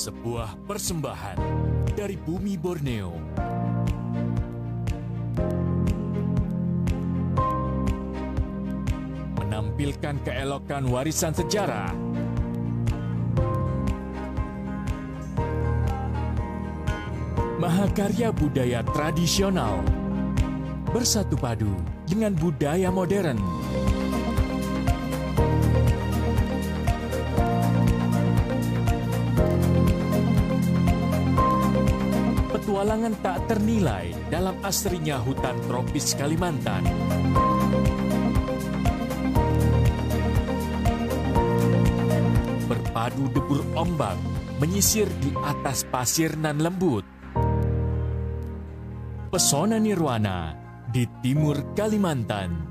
Sebuah persembahan dari bumi Borneo. Menampilkan keelokan warisan sejarah. Mahakarya budaya tradisional bersatu padu dengan budaya modern. Petualangan tak ternilai dalam asrinya hutan tropis Kalimantan. Berpadu debur ombak menyisir di atas pasir nan lembut. Pesona nirwana di timur Kalimantan.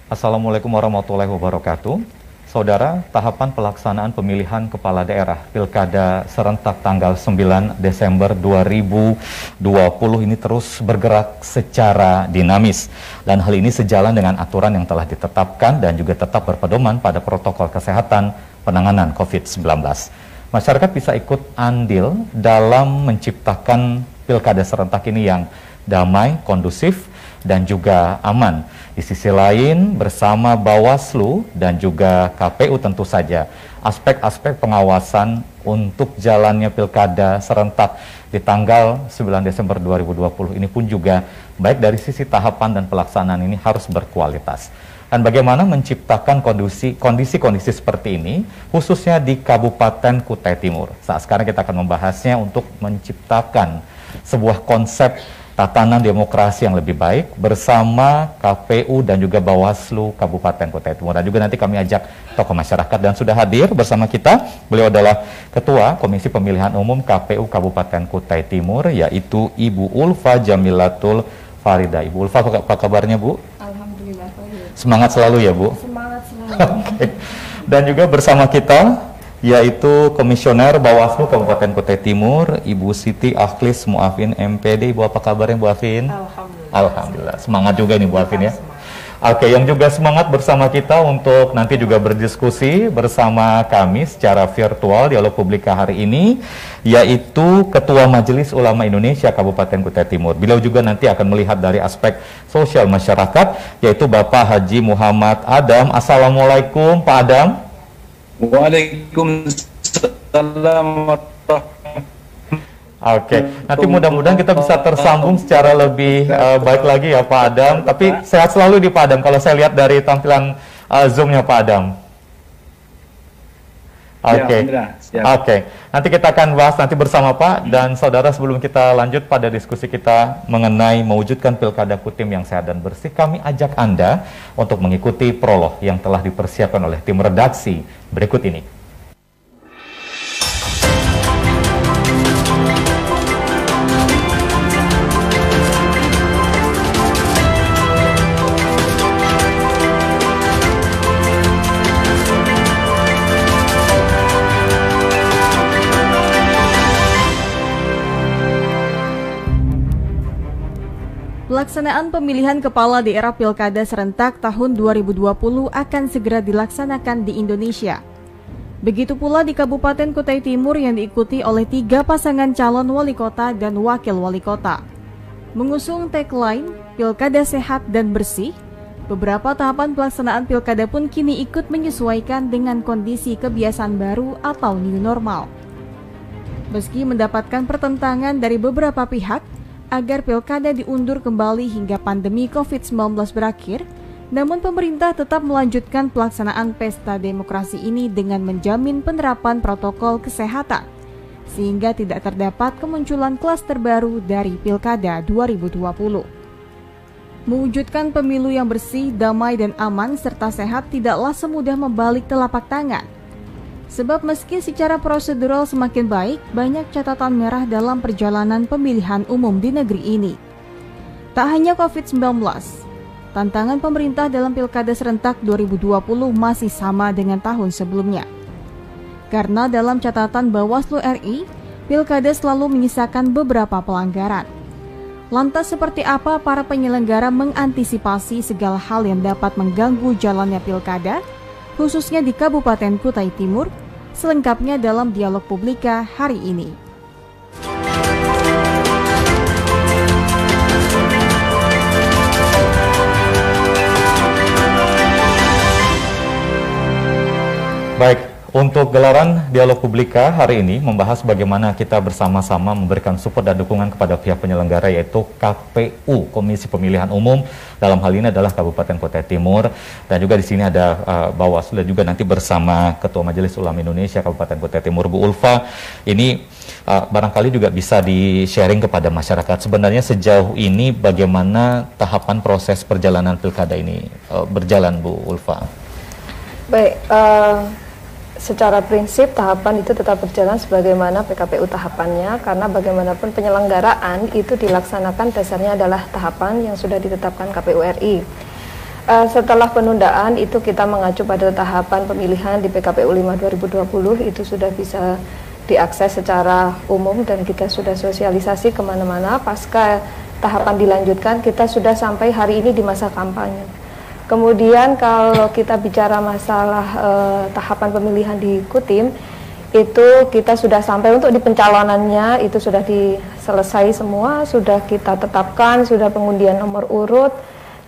Assalamualaikum warahmatullahi wabarakatuh. Saudara, tahapan pelaksanaan pemilihan kepala daerah Pilkada serentak tanggal 9 Desember 2020 ini terus bergerak secara dinamis. Dan hal ini sejalan dengan aturan yang telah ditetapkan dan juga tetap berpedoman pada protokol kesehatan penanganan COVID-19. Masyarakat bisa ikut andil dalam menciptakan Pilkada serentak ini yang damai, kondusif, dan juga aman. Di sisi lain, bersama Bawaslu dan juga KPU tentu saja, aspek-aspek pengawasan untuk jalannya Pilkada serentak di tanggal 9 Desember 2020 ini pun juga baik dari sisi tahapan dan pelaksanaan ini harus berkualitas. Dan bagaimana menciptakan kondisi seperti ini, khususnya di Kabupaten Kutai Timur. Saat sekarang kita akan membahasnya untuk menciptakan sebuah konsep tatanan demokrasi yang lebih baik bersama KPU dan juga Bawaslu Kabupaten Kutai Timur. Dan juga nanti kami ajak tokoh masyarakat dan sudah hadir bersama kita. Beliau adalah Ketua Komisi Pemilihan Umum KPU Kabupaten Kutai Timur, yaitu Ibu Ulfa Jamilatul Farida. Ibu Ulfa, apa kabarnya, Bu? Alhamdulillah. Semangat selalu ya, Bu? Semangat selalu. Oke. Dan juga bersama kita yaitu Komisioner Bawaslu Kabupaten Kutai Timur, Ibu Siti Akhlis Muafin MPD. Ibu, apa kabarnya, Bu Afin? Alhamdulillah. Alhamdulillah. Semangat juga nih, Bu Afin ya. Oke, yang juga semangat bersama kita untuk nanti juga berdiskusi bersama kami secara virtual dialog publik hari ini, yaitu Ketua Majelis Ulama Indonesia Kabupaten Kutai Timur. Beliau juga nanti akan melihat dari aspek sosial masyarakat, yaitu Bapak Haji Muhammad Adam. Assalamualaikum, Pak Adam. Waalaikumsalam. Oke, nanti mudah-mudahan kita bisa tersambung secara lebih baik lagi ya, Pak Adam. Tapi sehat selalu di Pak Adam kalau saya lihat dari tampilan Zoom-nya, Pak Adam. Oke, oke. Nanti kita akan bahas nanti bersama Pak dan saudara. Sebelum kita lanjut pada diskusi kita mengenai mewujudkan Pilkada Kutim yang sehat dan bersih, kami ajak Anda untuk mengikuti prolog yang telah dipersiapkan oleh tim redaksi berikut ini. Pelaksanaan pemilihan kepala daerah Pilkada serentak tahun 2020 akan segera dilaksanakan di Indonesia. Begitu pula di Kabupaten Kutai Timur yang diikuti oleh 3 pasangan calon wali kota dan wakil wali kota. Mengusung tagline Pilkada Sehat dan Bersih, beberapa tahapan pelaksanaan pilkada pun kini ikut menyesuaikan dengan kondisi kebiasaan baru atau new normal. Meski mendapatkan pertentangan dari beberapa pihak agar pilkada diundur kembali hingga pandemi COVID-19 berakhir, namun pemerintah tetap melanjutkan pelaksanaan pesta demokrasi ini dengan menjamin penerapan protokol kesehatan, sehingga tidak terdapat kemunculan klaster baru dari Pilkada 2020. Mewujudkan pemilu yang bersih, damai, dan aman serta sehat tidaklah semudah membalik telapak tangan. Sebab meski secara prosedural semakin baik, banyak catatan merah dalam perjalanan pemilihan umum di negeri ini. Tak hanya COVID-19, tantangan pemerintah dalam Pilkada serentak 2020 masih sama dengan tahun sebelumnya. Karena dalam catatan Bawaslu RI, Pilkada selalu menyisakan beberapa pelanggaran. Lantas seperti apa para penyelenggara mengantisipasi segala hal yang dapat mengganggu jalannya Pilkada, khususnya di Kabupaten Kutai Timur? Selengkapnya dalam Dialog Publika hari ini. Baik, untuk gelaran Dialog Publika hari ini membahas bagaimana kita bersama-sama memberikan support dan dukungan kepada pihak penyelenggara, yaitu KPU, Komisi Pemilihan Umum, dalam hal ini adalah Kabupaten Kutai Timur, dan juga di sini ada Bawaslu dan juga nanti bersama Ketua Majelis Ulama Indonesia Kabupaten Kutai Timur, Bu Ulfa. Ini barangkali juga bisa di-sharing kepada masyarakat. Sebenarnya sejauh ini bagaimana tahapan proses perjalanan Pilkada ini berjalan, Bu Ulfa? Baik, secara prinsip tahapan itu tetap berjalan sebagaimana PKPU tahapannya, karena bagaimanapun penyelenggaraan itu dilaksanakan dasarnya adalah tahapan yang sudah ditetapkan KPU RI. Setelah penundaan itu kita mengacu pada tahapan pemilihan di PKPU 5 2020, itu sudah bisa diakses secara umum dan kita sudah sosialisasi kemana-mana. Pasca tahapan dilanjutkan, kita sudah sampai hari ini di masa kampanye. Kemudian kalau kita bicara masalah tahapan pemilihan di Kutim, itu kita sudah sampai untuk di pencalonannya, itu sudah diselesai semua, sudah kita tetapkan, sudah pengundian nomor urut,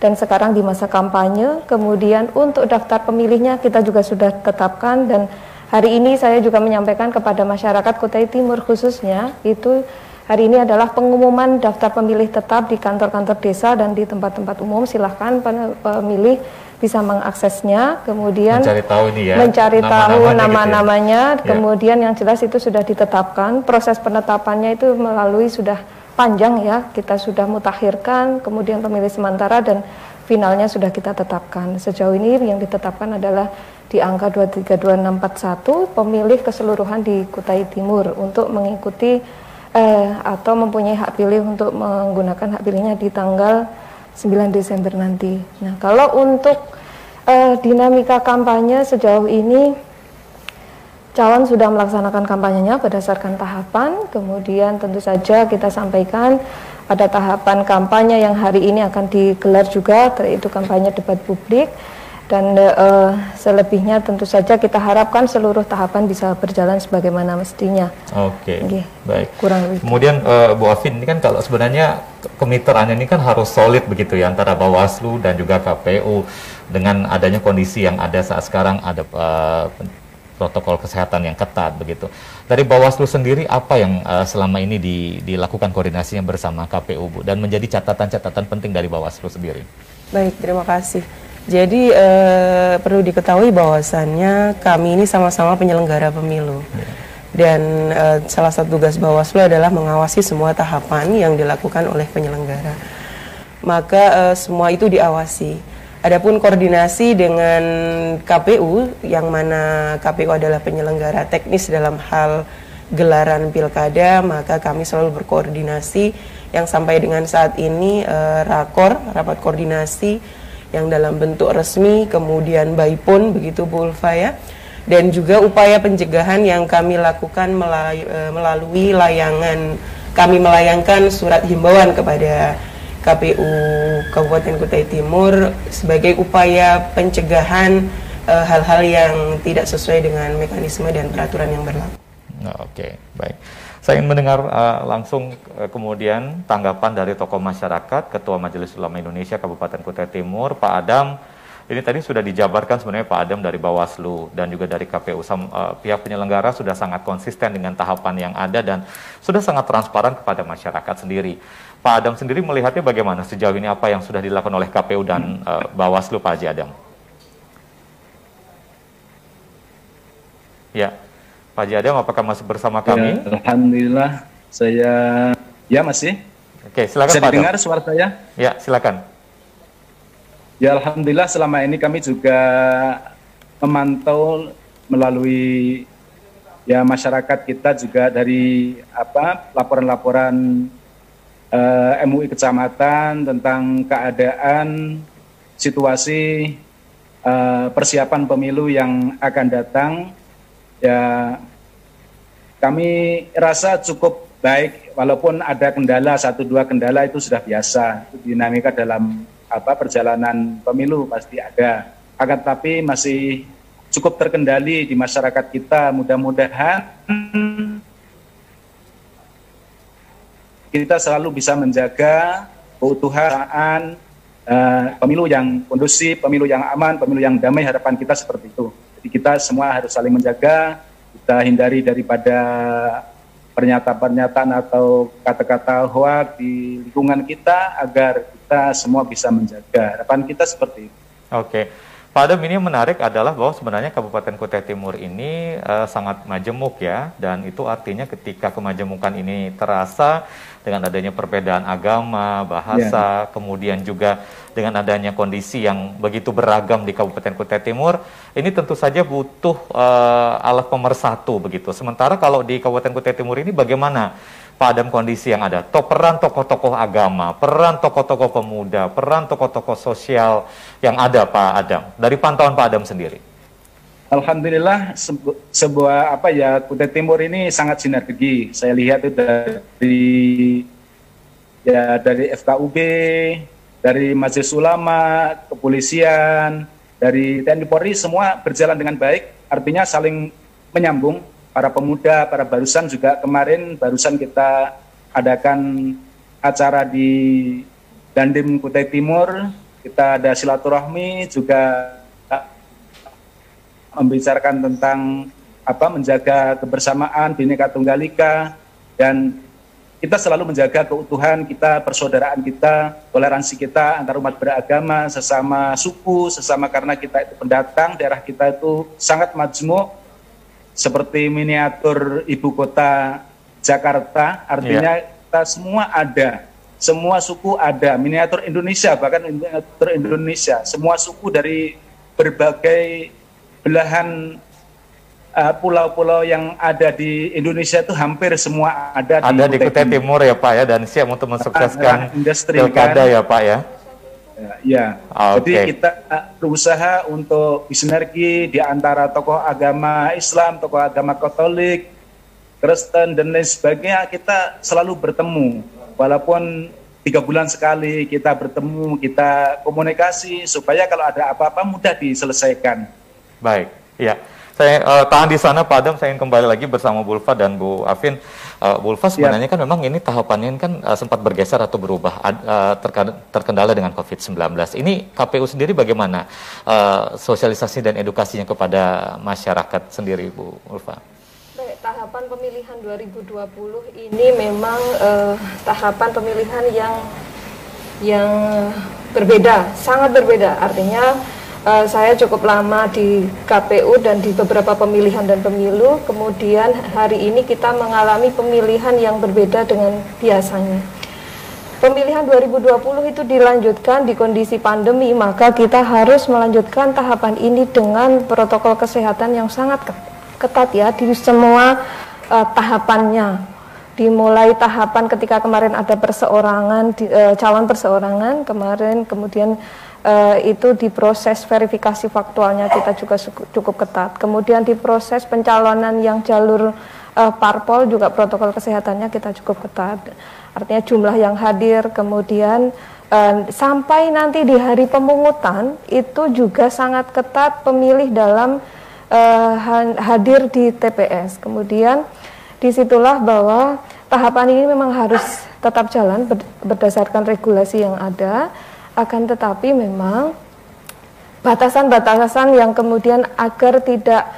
dan sekarang di masa kampanye. Kemudian untuk daftar pemilihnya kita juga sudah tetapkan, dan hari ini saya juga menyampaikan kepada masyarakat Kutai Timur khususnya, itu hari ini adalah pengumuman daftar pemilih tetap di kantor-kantor desa dan di tempat-tempat umum. Silahkan pemilih bisa mengaksesnya, kemudian mencari tahu nama-namanya, kemudian yang jelas itu sudah ditetapkan. Proses penetapannya itu melalui sudah panjang ya, kita sudah mutakhirkan, kemudian pemilih sementara dan finalnya sudah kita tetapkan. Sejauh ini yang ditetapkan adalah di angka 232641 pemilih keseluruhan di Kutai Timur untuk mengikuti atau mempunyai hak pilih untuk menggunakan hak pilihnya di tanggal 9 Desember nanti. Nah, kalau untuk dinamika kampanye sejauh ini, calon sudah melaksanakan kampanyenya berdasarkan tahapan. Kemudian tentu saja kita sampaikan pada tahapan kampanye yang hari ini akan digelar juga, yaitu kampanye debat publik. Dan selebihnya tentu saja kita harapkan seluruh tahapan bisa berjalan sebagaimana mestinya. Oke, baik. Kurang lebih. Kemudian Bu Afin, ini kan kalau sebenarnya kemitraan ini kan harus solid begitu ya, antara Bawaslu dan juga KPU. Dengan adanya kondisi yang ada saat sekarang, ada protokol kesehatan yang ketat begitu. Dari Bawaslu sendiri, apa yang selama ini dilakukan koordinasinya bersama KPU, Bu? Dan menjadi catatan-catatan penting dari Bawaslu sendiri. Baik, terima kasih. Jadi perlu diketahui bahwasannya kami ini sama-sama penyelenggara pemilu, dan salah satu tugas Bawaslu adalah mengawasi semua tahapan yang dilakukan oleh penyelenggara. Maka semua itu diawasi. Adapun koordinasi dengan KPU, yang mana KPU adalah penyelenggara teknis dalam hal gelaran pilkada, maka kami selalu berkoordinasi, yang sampai dengan saat ini rapat koordinasi yang dalam bentuk resmi, kemudian by phone, begitu Bu Ulfa ya, dan juga upaya pencegahan yang kami lakukan melalui layangan, kami melayangkan surat himbauan kepada KPU Kabupaten Kutai Timur sebagai upaya pencegahan hal-hal yang tidak sesuai dengan mekanisme dan peraturan yang berlaku. Oke, baik. Saya ingin mendengar langsung kemudian tanggapan dari tokoh masyarakat, Ketua Majelis Ulama Indonesia Kabupaten Kutai Timur, Pak Adam. Ini tadi sudah dijabarkan sebenarnya Pak Adam dari Bawaslu dan juga dari KPU. Pihak penyelenggara sudah sangat konsisten dengan tahapan yang ada dan sudah sangat transparan kepada masyarakat sendiri. Pak Adam sendiri melihatnya bagaimana sejauh ini, apa yang sudah dilakukan oleh KPU dan Bawaslu, Pak Haji Adam? Ya. Pak Haji Adam, apakah masih bersama kami? Ya, alhamdulillah, saya masih. Oke, silakan Pak. Bisa dengar Adam. suara saya? Ya, silakan. Ya, alhamdulillah selama ini kami juga memantau melalui masyarakat kita juga dari laporan-laporan MUI kecamatan tentang keadaan situasi persiapan pemilu yang akan datang. Ya, kami rasa cukup baik, walaupun ada kendala, 1-2 kendala itu sudah biasa. Dinamika dalam perjalanan pemilu pasti ada. Akan tapi masih cukup terkendali di masyarakat kita. Mudah-mudahan kita selalu bisa menjaga keutuhan pemilu yang kondusif, pemilu yang aman, pemilu yang damai. Harapan kita seperti itu. Jadi kita semua harus saling menjaga, kita hindari daripada pernyataan-pernyataan atau kata-kata hoak di lingkungan kita agar kita semua bisa menjaga. Harapan kita seperti itu. Oke. Pak Adam, ini yang menarik adalah bahwa sebenarnya Kabupaten Kutai Timur ini sangat majemuk ya, dan itu artinya ketika kemajemukan ini terasa dengan adanya perbedaan agama, bahasa, kemudian juga dengan adanya kondisi yang begitu beragam di Kabupaten Kutai Timur, ini tentu saja butuh alat pemersatu begitu. Sementara kalau di Kabupaten Kutai Timur ini bagaimana Pak Adam kondisi yang ada? Peran tokoh-tokoh agama, peran tokoh-tokoh pemuda, peran tokoh-tokoh sosial yang ada Pak Adam, dari pantauan Pak Adam sendiri. Alhamdulillah sebuah Kutai Timur ini sangat sinergi. Saya lihat itu dari FKUB, dari Majelis Ulama, kepolisian, dari TNI Polri, semua berjalan dengan baik. Artinya saling menyambung. Para pemuda, para barusan juga kemarin kita adakan acara di Dandim Kutai Timur. Kita ada silaturahmi, juga membicarakan tentang menjaga kebersamaan, Bhinneka Tunggal Ika, dan kita selalu menjaga keutuhan kita, persaudaraan kita, toleransi kita antar umat beragama, sesama suku, sesama, karena kita itu pendatang, daerah kita itu sangat majmuk, seperti miniatur ibu kota Jakarta, artinya kita semua ada, semua suku ada, miniatur Indonesia, bahkan miniatur Indonesia, semua suku dari berbagai belahan pulau-pulau yang ada di Indonesia itu hampir semua ada di Kutai Timur ya Pak ya, dan siap untuk mensukseskan pilkada ya Pak ya. Ya, jadi kita berusaha untuk bersinergi di antara tokoh agama Islam, tokoh agama Katolik, Kristen, dan lain sebagainya. Kita selalu bertemu, walaupun 3 bulan sekali kita bertemu, kita komunikasi, supaya kalau ada apa-apa mudah diselesaikan. Baik, ya. Saya tahan di sana Pak Adam, saya ingin kembali lagi bersama Bu Ulfa dan Bu Afin. Bu Ulfa, sebenarnya kan memang ini tahapannya kan sempat bergeser atau berubah, terkendala dengan COVID-19. Ini KPU sendiri bagaimana sosialisasi dan edukasinya kepada masyarakat sendiri, Bu Ulfa? Baik, tahapan pemilihan 2020 ini memang tahapan pemilihan yang berbeda, sangat berbeda. Artinya saya cukup lama di KPU dan di beberapa pemilihan dan pemilu, kemudian hari ini kita mengalami pemilihan yang berbeda dengan biasanya. Pemilihan 2020 itu dilanjutkan di kondisi pandemi, maka kita harus melanjutkan tahapan ini dengan protokol kesehatan yang sangat ketat ya di semua tahapannya. Dimulai tahapan ketika kemarin ada perseorangan, calon perseorangan kemarin, kemudian itu diproses verifikasi faktualnya kita juga cukup ketat. Kemudian diproses pencalonan yang jalur parpol juga protokol kesehatannya kita cukup ketat. Artinya jumlah yang hadir, kemudian sampai nanti di hari pemungutan itu juga sangat ketat pemilih dalam hadir di TPS. Kemudian disitulah bahwa tahapan ini memang harus tetap jalan berdasarkan regulasi yang ada. Akan tetapi memang batasan-batasan yang kemudian agar tidak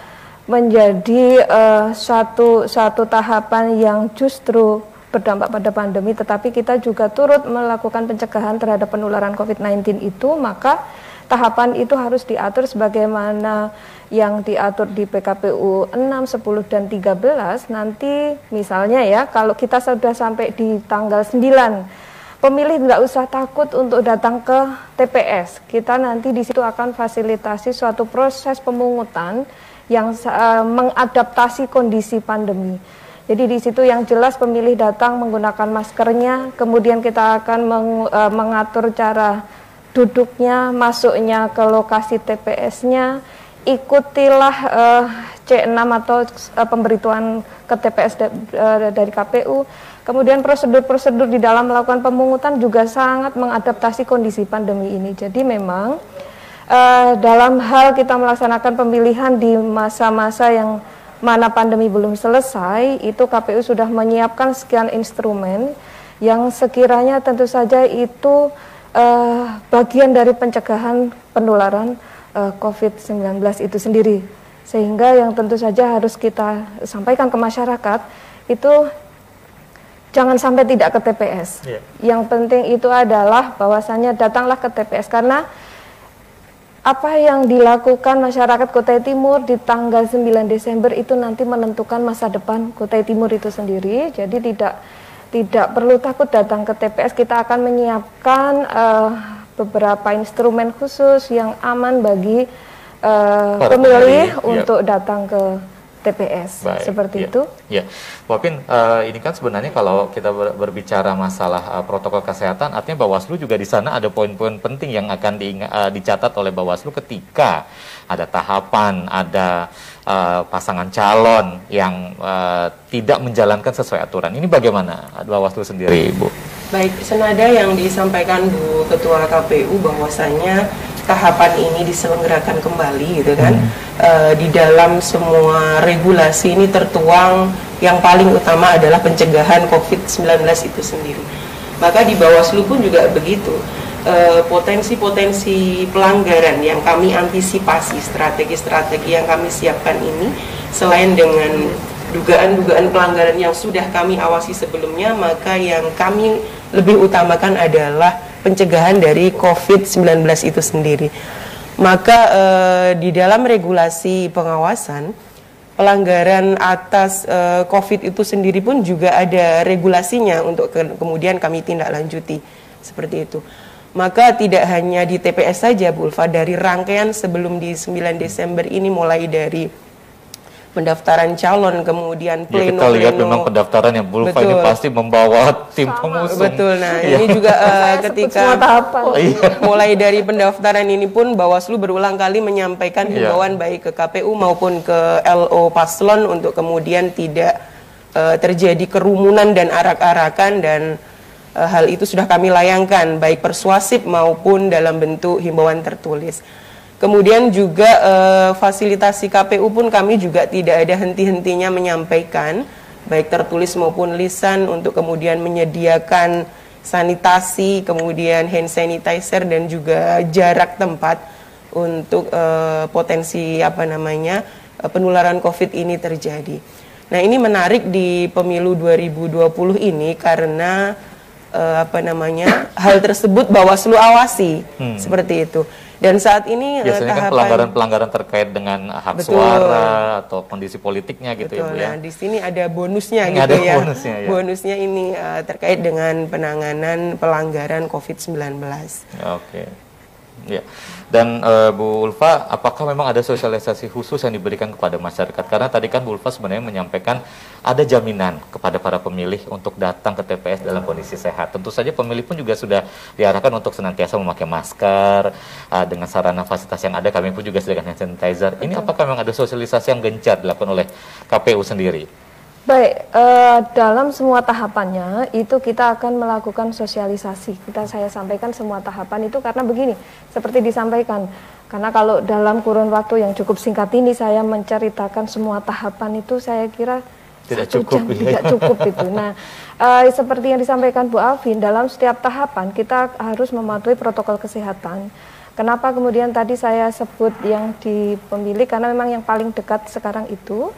menjadi suatu tahapan yang justru berdampak pada pandemi, tetapi kita juga turut melakukan pencegahan terhadap penularan COVID-19 itu, maka tahapan itu harus diatur sebagaimana yang diatur di PKPU 6, 10, dan 13. Nanti misalnya ya, kalau kita sudah sampai di tanggal 9, pemilih nggak usah takut untuk datang ke TPS. Kita nanti di situ akan fasilitasi suatu proses pemungutan yang mengadaptasi kondisi pandemi. Jadi di situ yang jelas pemilih datang menggunakan maskernya, kemudian kita akan mengatur cara duduknya, masuknya ke lokasi TPS-nya, ikutilah C6 atau pemberitahuan ke TPS dari KPU. Kemudian prosedur-prosedur di dalam melakukan pemungutan juga sangat mengadaptasi kondisi pandemi ini. Jadi memang dalam hal kita melaksanakan pemilihan di masa-masa yang mana pandemi belum selesai, itu KPU sudah menyiapkan sekian instrumen yang sekiranya tentu saja itu bagian dari pencegahan penularan COVID-19 itu sendiri. Sehingga yang tentu saja harus kita sampaikan ke masyarakat itu jangan sampai tidak ke TPS. Yang penting itu adalah bahwasannya datanglah ke TPS, karena apa yang dilakukan masyarakat Kutai Timur di tanggal 9 Desember itu nanti menentukan masa depan Kutai Timur itu sendiri. Jadi tidak perlu takut datang ke TPS. Kita akan menyiapkan beberapa instrumen khusus yang aman bagi pemilih untuk datang ke TPS. Baik, seperti ya, itu. Ya, Wapin, ini kan sebenarnya kalau kita berbicara masalah protokol kesehatan, artinya Bawaslu juga di sana ada poin-poin penting yang akan dicatat oleh Bawaslu ketika ada tahapan, ada pasangan calon yang tidak menjalankan sesuai aturan. Ini bagaimana Bawaslu sendiri, Bu? Baik, senada yang disampaikan Bu Ketua KPU bahwasanya tahapan ini diselenggarakan kembali gitu kan. Di dalam semua regulasi ini tertuang yang paling utama adalah pencegahan COVID-19 itu sendiri. Maka di Bawaslu pun juga begitu. Potensi-potensi pelanggaran yang kami antisipasi, strategi-strategi yang kami siapkan ini, selain dengan dugaan-dugaan pelanggaran yang sudah kami awasi sebelumnya, maka yang kami lebih utamakan adalah pencegahan dari COVID-19 itu sendiri. Maka di dalam regulasi pengawasan, pelanggaran atas COVID itu sendiri pun juga ada regulasinya untuk kemudian kami tindak lanjuti, seperti itu. Maka tidak hanya di TPS saja, Bu Ulfa, dari rangkaian sebelum di 9 Desember ini, mulai dari pendaftaran calon, kemudian pleno. Ya, kita lihat memang pendaftaran yang Bu Ulfa ini pasti membawa tim pengusung. Betul, nah ini juga ketika mulai dari pendaftaran ini pun Bawaslu berulang kali menyampaikan himbauan baik ke KPU maupun ke LO Paslon untuk kemudian tidak terjadi kerumunan dan arak-arakan, dan hal itu sudah kami layangkan baik persuasif maupun dalam bentuk himbauan tertulis. Kemudian juga fasilitasi KPU pun kami juga tidak ada henti-hentinya menyampaikan baik tertulis maupun lisan untuk kemudian menyediakan sanitasi, kemudian hand sanitizer dan juga jarak tempat untuk potensi penularan COVID ini terjadi. Nah, ini menarik di pemilu 2020 ini karena hal tersebut Bawaslu awasi seperti itu. Dan saat ini biasanya kan pelanggaran-pelanggaran terkait dengan hak suara atau kondisi politiknya gitu. Betul, ya Bu ya. Nah, di sini ada bonusnya ini gitu ada ya. Bonusnya, ya. Bonusnya ini terkait dengan penanganan pelanggaran COVID-19. Oke. Ya. Dan Bu Ulfa, apakah memang ada sosialisasi khusus yang diberikan kepada masyarakat? Karena tadi kan Bu Ulfa sebenarnya menyampaikan ada jaminan kepada para pemilih untuk datang ke TPS dalam kondisi sehat. Tentu saja pemilih pun juga sudah diarahkan untuk senantiasa memakai masker, dengan sarana fasilitas yang ada, kami pun juga sediakan hand sanitizer. Ini apakah memang ada sosialisasi yang gencar dilakukan oleh KPU sendiri? Baik, dalam semua tahapannya itu kita akan melakukan sosialisasi. Saya sampaikan semua tahapan itu karena begini, seperti disampaikan. Karena kalau dalam kurun waktu yang cukup singkat ini saya menceritakan semua tahapan itu, saya kira tidak cukup, tidak cukup itu. Nah, seperti yang disampaikan Bu Alvin, dalam setiap tahapan kita harus mematuhi protokol kesehatan. Kenapa kemudian tadi saya sebut yang di pemilih, karena memang yang paling dekat sekarang itu.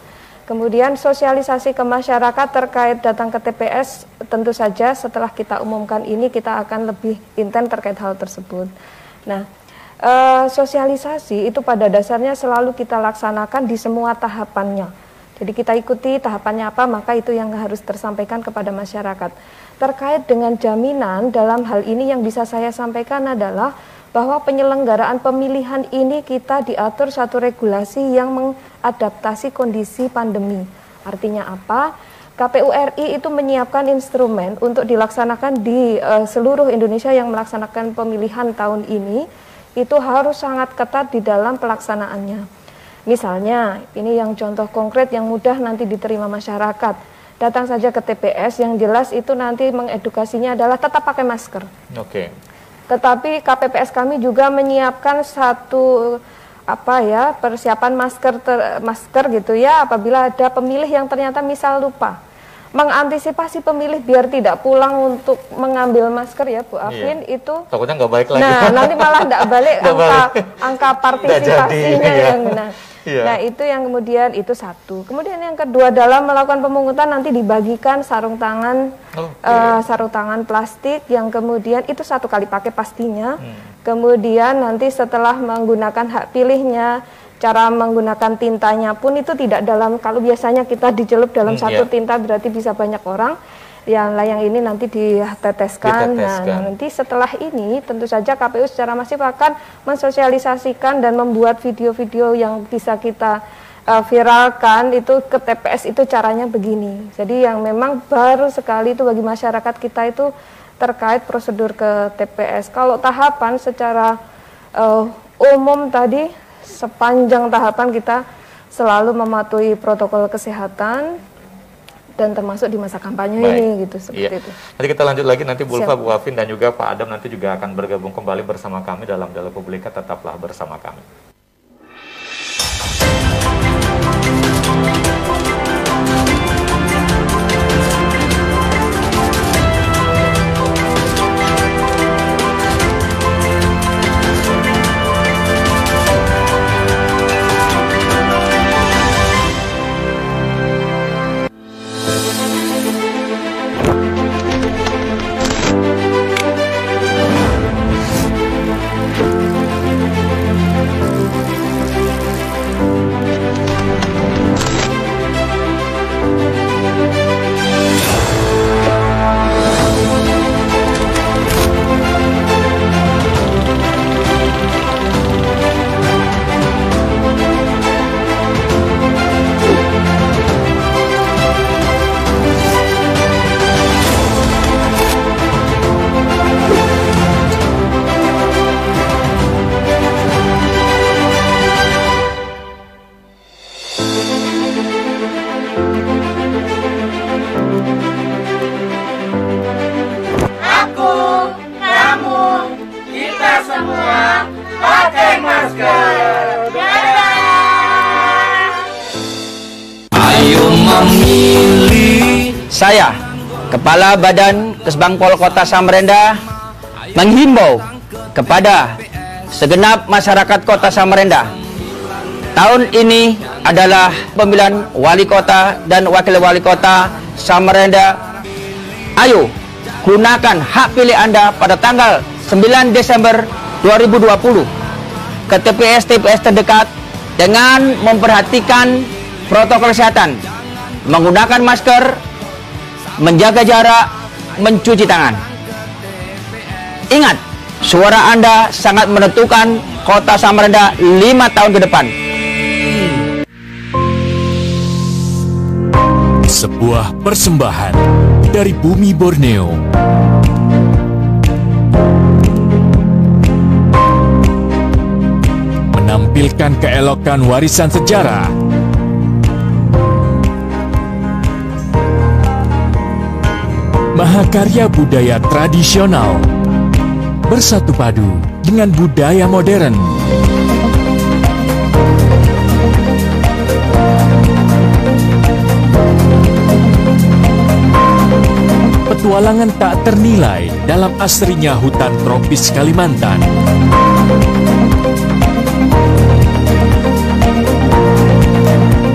Kemudian sosialisasi ke masyarakat terkait datang ke TPS, tentu saja setelah kita umumkan ini kita akan lebih intens terkait hal tersebut. Nah, sosialisasi itu pada dasarnya selalu kita laksanakan di semua tahapannya. Jadi kita ikuti tahapannya apa, maka itu yang harus tersampaikan kepada masyarakat. Terkait dengan jaminan dalam hal ini yang bisa saya sampaikan adalah bahwa penyelenggaraan pemilihan ini kita diatur satu regulasi yang mengadaptasi kondisi pandemi. Artinya apa? KPU RI itu menyiapkan instrumen untuk dilaksanakan di seluruh Indonesia yang melaksanakan pemilihan tahun ini, itu harus sangat ketat di dalam pelaksanaannya. Misalnya, ini yang contoh konkret yang mudah nanti diterima masyarakat. Datang saja ke TPS, yang jelas itu nanti mengedukasinya adalah tetap pakai masker. Oke. Tetapi KPPS kami juga menyiapkan satu persiapan masker gitu ya, apabila ada pemilih yang ternyata misal lupa. Mengantisipasi pemilih biar tidak pulang untuk mengambil masker ya Bu Afin, itu takutnya nggak balik lagi. Nah, nanti malah nggak balik angka partisipasinya yang Nah, itu yang kemudian itu satu. Kemudian yang kedua, dalam melakukan pemungutan nanti dibagikan sarung tangan sarung tangan plastik yang kemudian itu 1 kali pakai pastinya. Kemudian nanti setelah menggunakan hak pilihnya, cara menggunakan tintanya pun itu tidak dalam, kalau biasanya kita dicelup dalam satu tinta berarti bisa banyak orang. Yang ini nanti diteteskan. Nah, nanti setelah ini tentu saja KPU secara masif akan mensosialisasikan dan membuat video-video yang bisa kita viralkan itu ke TPS, itu caranya begini. Jadi yang memang baru sekali itu bagi masyarakat kita itu terkait prosedur ke TPS. Kalau tahapan secara umum tadi, sepanjang tahapan kita selalu mematuhi protokol kesehatan dan termasuk di masa kampanye ini gitu, seperti itu. Nanti kita lanjut lagi, nanti Bu Ulfa, Bu Afin dan juga Pak Adam nanti juga akan bergabung kembali bersama kami dalam Dialog Publika. Tetaplah bersama kami. Saya, Kepala Badan Kesbangpol Kota Samarinda, menghimbau kepada segenap masyarakat Kota Samarinda. Tahun ini adalah pemilihan wali kota dan wakil wali kota Samarinda. Ayo, gunakan hak pilih Anda pada tanggal 9 Desember 2020 ke TPS-TPS terdekat dengan memperhatikan protokol kesehatan, menggunakan masker, menjaga jarak, mencuci tangan. Ingat, suara Anda sangat menentukan Kota Samarinda 5 tahun ke depan. Sebuah persembahan dari bumi Borneo. Menampilkan keelokan warisan sejarah, mahakarya budaya tradisional bersatu padu dengan budaya modern. Petualangan tak ternilai dalam asrinya hutan tropis Kalimantan.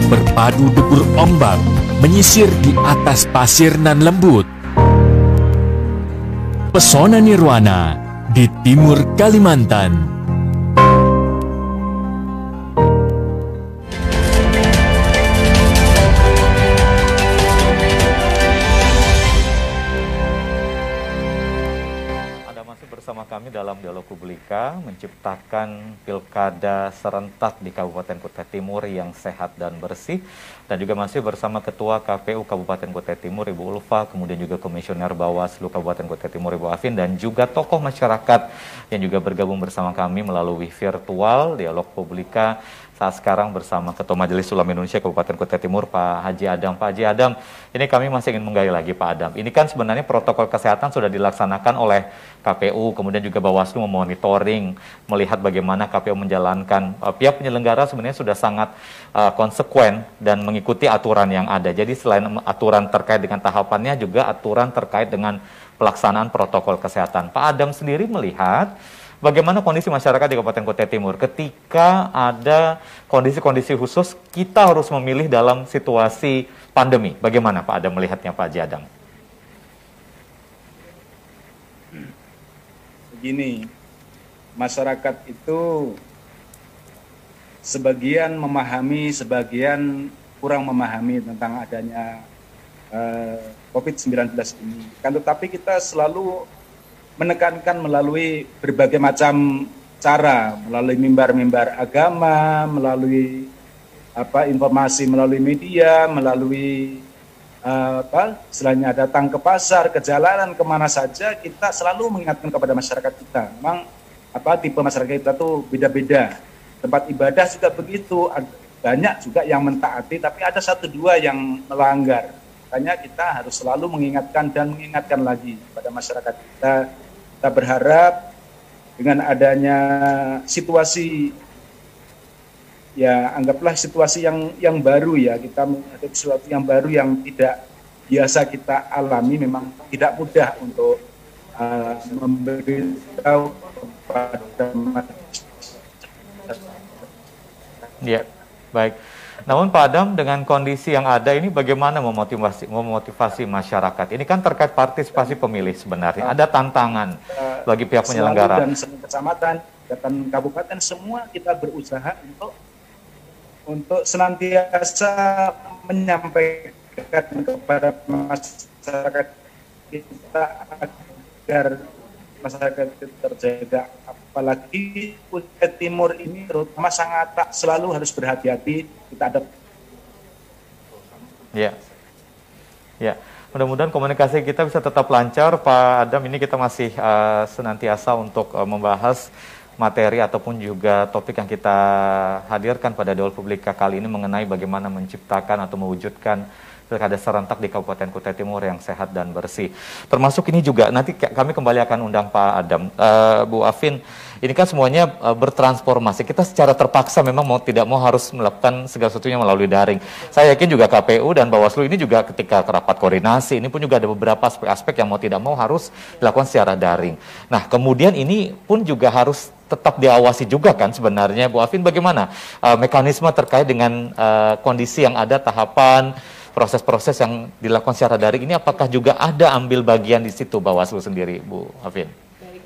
Berpadu debur ombak menyisir di atas pasir nan lembut. Pesona nirwana di timur Kalimantan. Anda masih bersama kami dalam Dialog Publika, menciptakan pilkada serentak di Kabupaten Kutai Timur yang sehat dan bersih. Dan juga masih bersama Ketua KPU Kabupaten Kutai Timur Ibu Ulfa, kemudian juga Komisioner Bawaslu Kabupaten Kutai Timur Ibu Afin, dan juga tokoh masyarakat yang juga bergabung bersama kami melalui virtual Dialog Publika saat sekarang bersama Ketua Majelis Ulama Indonesia Kabupaten Kutai Timur, Pak Haji Adam. Pak Haji Adam, ini kami masih ingin menggali lagi Pak Adam. Ini kan sebenarnya protokol kesehatan sudah dilaksanakan oleh KPU, kemudian juga Bawaslu memonitoring, melihat bagaimana KPU menjalankan. Pihak penyelenggara sebenarnya sudah sangat konsekuen dan mengikuti aturan yang ada. Jadi selain aturan terkait dengan tahapannya, juga aturan terkait dengan pelaksanaan protokol kesehatan. Pak Adam sendiri melihat bagaimana kondisi masyarakat di Kabupaten Kutai Timur ketika ada kondisi-kondisi khusus kita harus memilih dalam situasi pandemi. Bagaimana Pak Adam melihatnya, Pak Haji Adam? Begini, masyarakat itu sebagian memahami, sebagian kurang memahami tentang adanya COVID-19 ini. Kan tetapi kita selalu menekankan melalui berbagai macam cara, melalui mimbar-mimbar agama, melalui informasi melalui media, melalui selainnya datang ke pasar, ke jalanan, kemana saja, kita selalu mengingatkan kepada masyarakat kita. Memang tipe masyarakat kita tuh beda-beda. Tempat ibadah juga begitu, banyak juga yang mentaati, tapi ada 1-2 yang melanggar. Makanya kita harus selalu mengingatkan dan mengingatkan lagi kepada masyarakat kita. Kita berharap dengan adanya situasi, ya anggaplah situasi yang baru ya, kita menghadapi sesuatu yang baru yang tidak biasa kita alami, memang tidak mudah untuk memberitahu kepada masyarakat. Ya, baik. Namun Pak Adam, dengan kondisi yang ada ini bagaimana memotivasi masyarakat? Ini kan terkait partisipasi pemilih sebenarnya. Ada tantangan bagi pihak penyelenggara. Dan semua kecamatan, dan kabupaten, semua kita berusaha untuk senantiasa menyampaikan kepada masyarakat kita agar masyarakat terjaga. Apalagi Kutai Timur ini terutama sangat selalu harus berhati-hati. Kita ada. Ya, ya. Mudah-mudahan komunikasi kita bisa tetap lancar, Pak Adam. Ini kita masih senantiasa untuk membahas materi ataupun juga topik yang kita hadirkan pada Dialog Publika kali ini mengenai bagaimana menciptakan atau mewujudkan pilkada serentak di Kabupaten Kutai Timur yang sehat dan bersih. Termasuk ini juga, nanti kami kembali akan undang Pak Adam. Bu Afin, ini kan semuanya bertransformasi. Kita secara terpaksa memang tidak mau harus melakukan segala sesuatunya melalui daring. Saya yakin juga KPU dan Bawaslu ini juga ketika rapat koordinasi, ini pun juga ada beberapa aspek-aspek yang mau tidak mau harus dilakukan secara daring. Nah, kemudian ini pun juga harus tetap diawasi juga kan sebenarnya. Bu Afin, bagaimana mekanisme terkait dengan kondisi yang ada, tahapan, proses-proses yang dilakukan secara daring ini, apakah juga ada ambil bagian di situ Bawaslu sendiri, Bu Afin? Baik,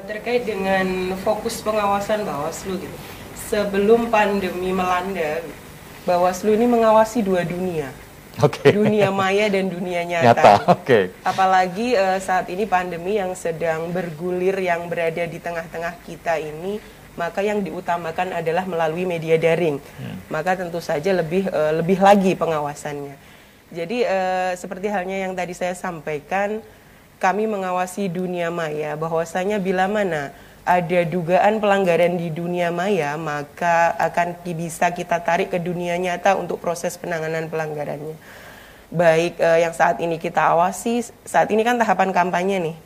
terkait dengan fokus pengawasan Bawaslu gitu. Sebelum pandemi melanda, Bawaslu ini mengawasi 2 dunia. Okay. Dunia maya dan dunia nyata. Okay. Apalagi saat ini pandemi yang sedang bergulir, yang berada di tengah-tengah kita ini, maka yang diutamakan adalah melalui media daring. Maka tentu saja lebih lagi pengawasannya. Jadi seperti halnya yang tadi saya sampaikan, kami mengawasi dunia maya, bahwasanya bila mana ada dugaan pelanggaran di dunia maya, maka akan bisa kita tarik ke dunia nyata untuk proses penanganan pelanggarannya. Baik yang saat ini kita awasi, saat ini kan tahapan kampanye nih.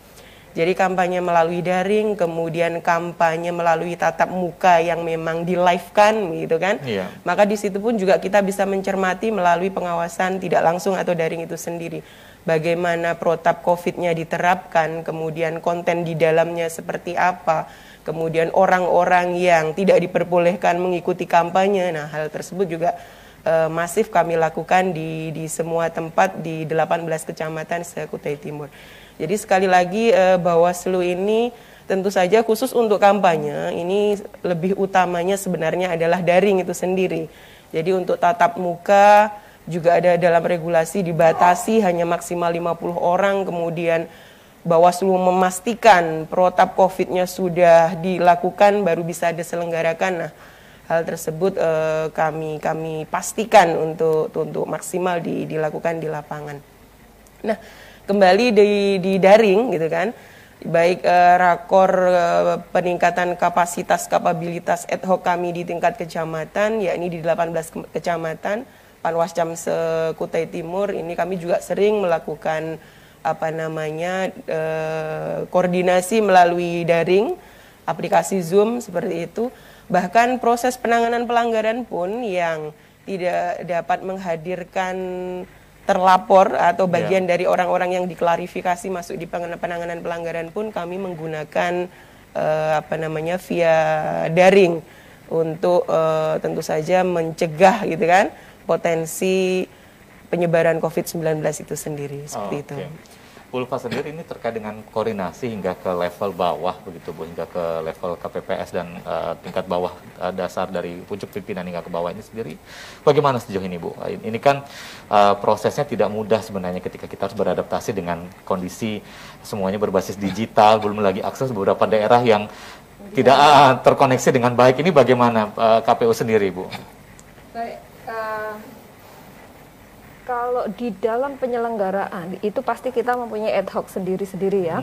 Jadi kampanye melalui daring, kemudian kampanye melalui tatap muka yang memang di-live-kan gitu kan. Iya. Maka di situ pun juga kita bisa mencermati melalui pengawasan tidak langsung atau daring itu sendiri. Bagaimana protap COVID-nya diterapkan, kemudian konten di dalamnya seperti apa, kemudian orang-orang yang tidak diperbolehkan mengikuti kampanye. Nah, hal tersebut juga masif kami lakukan di semua tempat di 18 kecamatan se-Kutai Timur. Jadi sekali lagi Bawaslu ini tentu saja khusus untuk kampanye ini lebih utamanya sebenarnya adalah daring itu sendiri. Jadi untuk tatap muka juga ada dalam regulasi dibatasi hanya maksimal 50 orang, kemudian Bawaslu memastikan protap COVID-nya sudah dilakukan, baru bisa diselenggarakan. Nah, hal tersebut kami pastikan untuk maksimal dilakukan di lapangan. Nah, kembali di daring gitu kan, baik rakor peningkatan kapabilitas ad hoc kami di tingkat kecamatan, yakni di 18 kecamatan, Panwascam se-Kutai Timur, ini kami juga sering melakukan koordinasi melalui daring, aplikasi Zoom seperti itu. Bahkan proses penanganan pelanggaran pun yang tidak dapat menghadirkan terlapor atau bagian dari orang-orang yang diklarifikasi masuk di penanganan pelanggaran pun kami menggunakan via daring untuk tentu saja mencegah gitu kan potensi penyebaran COVID-19 itu sendiri seperti itu. Bu Ulfa sendiri ini terkait dengan koordinasi hingga ke level bawah begitu Bu, hingga ke level KPPS dan tingkat bawah dasar dari pucuk pimpinan hingga ke bawah ini sendiri bagaimana sejauh ini Bu? Ini kan prosesnya tidak mudah sebenarnya ketika kita harus beradaptasi dengan kondisi semuanya berbasis digital, belum lagi akses beberapa daerah yang tidak terkoneksi dengan baik. Ini bagaimana KPU sendiri Bu? Baik, kalau di dalam penyelenggaraan itu pasti kita mempunyai ad hoc sendiri-sendiri ya.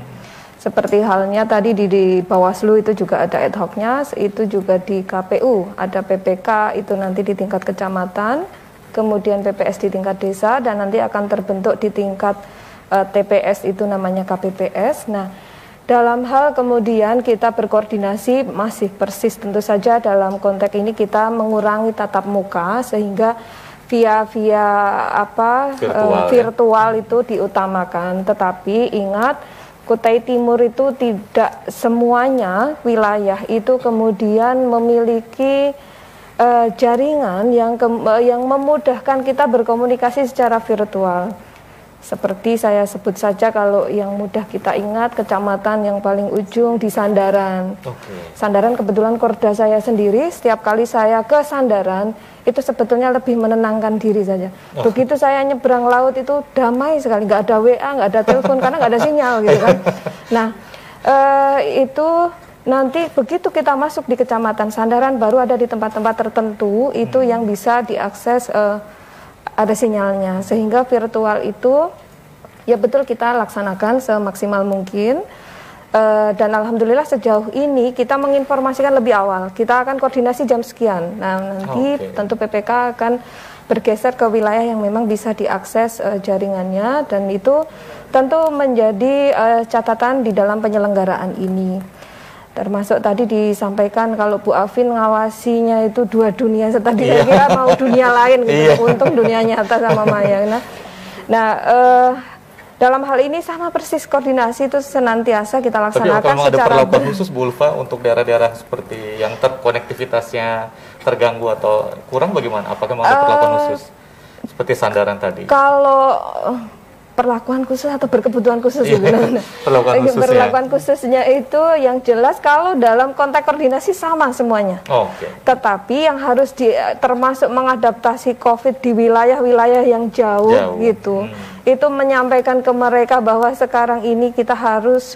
Seperti halnya tadi di Bawaslu itu juga ada ad hocnya, itu juga di KPU ada PPK itu nanti di tingkat kecamatan, kemudian PPS di tingkat desa, dan nanti akan terbentuk di tingkat TPS itu namanya KPPS. Nah, dalam hal kemudian kita berkoordinasi masih persis tentu saja dalam konteks ini kita mengurangi tatap muka sehingga via virtual itu diutamakan. Tetapi ingat, Kutai Timur itu tidak semuanya wilayah itu kemudian memiliki jaringan yang memudahkan kita berkomunikasi secara virtual. Seperti saya sebut saja, kalau yang mudah kita ingat, kecamatan yang paling ujung di Sandaran. Sandaran kebetulan Korda saya sendiri, setiap kali saya ke Sandaran itu sebetulnya lebih menenangkan diri saja. Begitu saya nyebrang laut itu damai sekali, nggak ada WA, nggak ada telepon karena nggak ada sinyal gitu kan. Nah, itu nanti begitu kita masuk di kecamatan Sandaran, baru ada di tempat-tempat tertentu itu yang bisa diakses ada sinyalnya, sehingga virtual itu ya betul kita laksanakan semaksimal mungkin. Dan alhamdulillah sejauh ini kita menginformasikan lebih awal, kita akan koordinasi jam sekian. Nah, nanti tentu PPK akan bergeser ke wilayah yang memang bisa diakses jaringannya, dan itu tentu menjadi catatan di dalam penyelenggaraan ini. Termasuk tadi disampaikan kalau Bu Afin ngawasinya itu dua dunia, tadi saya kira mau dunia lain gitu. Untung dunia nyata sama Maya. Nah, dalam hal ini sama persis, koordinasi itu senantiasa kita laksanakan. Tapi memang ada perlakuan khusus Bu Ulfa untuk daerah-daerah seperti yang terkonektivitasnya terganggu atau kurang, bagaimana? Apakah memang ada perlakuan khusus seperti Sandaran tadi? Kalau perlakuan khusus atau berkebutuhan khusus sebenarnya. Perlakuan khususnya itu yang jelas kalau dalam konteks koordinasi sama semuanya. Tetapi yang harus termasuk mengadaptasi COVID di wilayah-wilayah yang jauh gitu. Itu menyampaikan ke mereka bahwa sekarang ini kita harus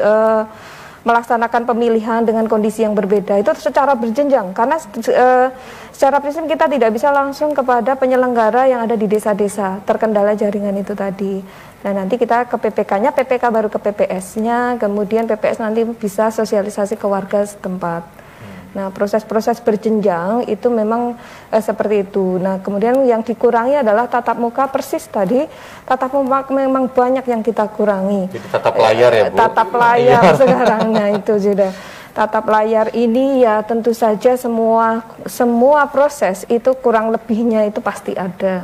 melaksanakan pemilihan dengan kondisi yang berbeda. Itu secara berjenjang, karena secara prinsip kita tidak bisa langsung kepada penyelenggara yang ada di desa-desa, terkendala jaringan itu tadi. Nah, nanti kita ke PPK-nya, PPK baru ke PPS-nya, kemudian PPS nanti bisa sosialisasi ke warga setempat. Nah, proses-proses berjenjang itu memang seperti itu. Nah, kemudian yang dikurangi adalah tatap muka, persis tadi. Tatap muka memang banyak yang kita kurangi. Jadi tatap layar ya Bu? Tatap layar sekarang, nah itu sudah. Tatap layar ini ya tentu saja semua proses itu kurang lebihnya itu pasti ada.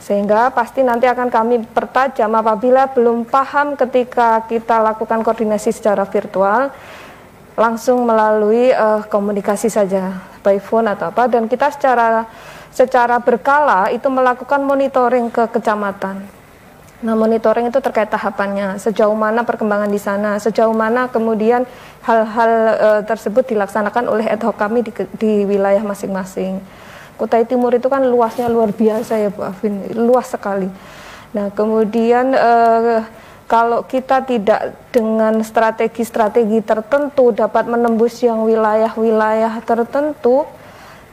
Sehingga pasti nanti akan kami pertajam apabila belum paham ketika kita lakukan koordinasi secara virtual, langsung melalui komunikasi saja, by phone atau apa, dan kita secara berkala itu melakukan monitoring ke kecamatan. Nah, monitoring itu terkait tahapannya, sejauh mana perkembangan di sana, sejauh mana kemudian hal-hal tersebut dilaksanakan oleh ad hoc kami di wilayah masing-masing. Kutai Timur itu kan luasnya luar biasa ya Bu Afin, luas sekali. Nah, kemudian kalau kita tidak dengan strategi-strategi tertentu dapat menembus yang wilayah-wilayah tertentu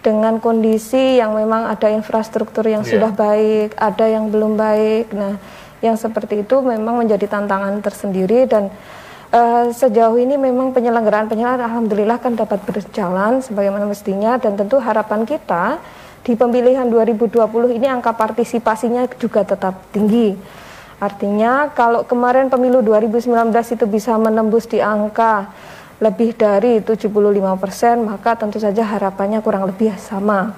dengan kondisi yang memang ada infrastruktur yang sudah baik, ada yang belum baik. Nah, yang seperti itu memang menjadi tantangan tersendiri dan sejauh ini memang penyelenggaraan alhamdulillah kan dapat berjalan sebagaimana mestinya dan tentu harapan kita di pemilihan 2020 ini angka partisipasinya juga tetap tinggi. Artinya kalau kemarin pemilu 2019 itu bisa menembus di angka lebih dari 75%, maka tentu saja harapannya kurang lebih sama.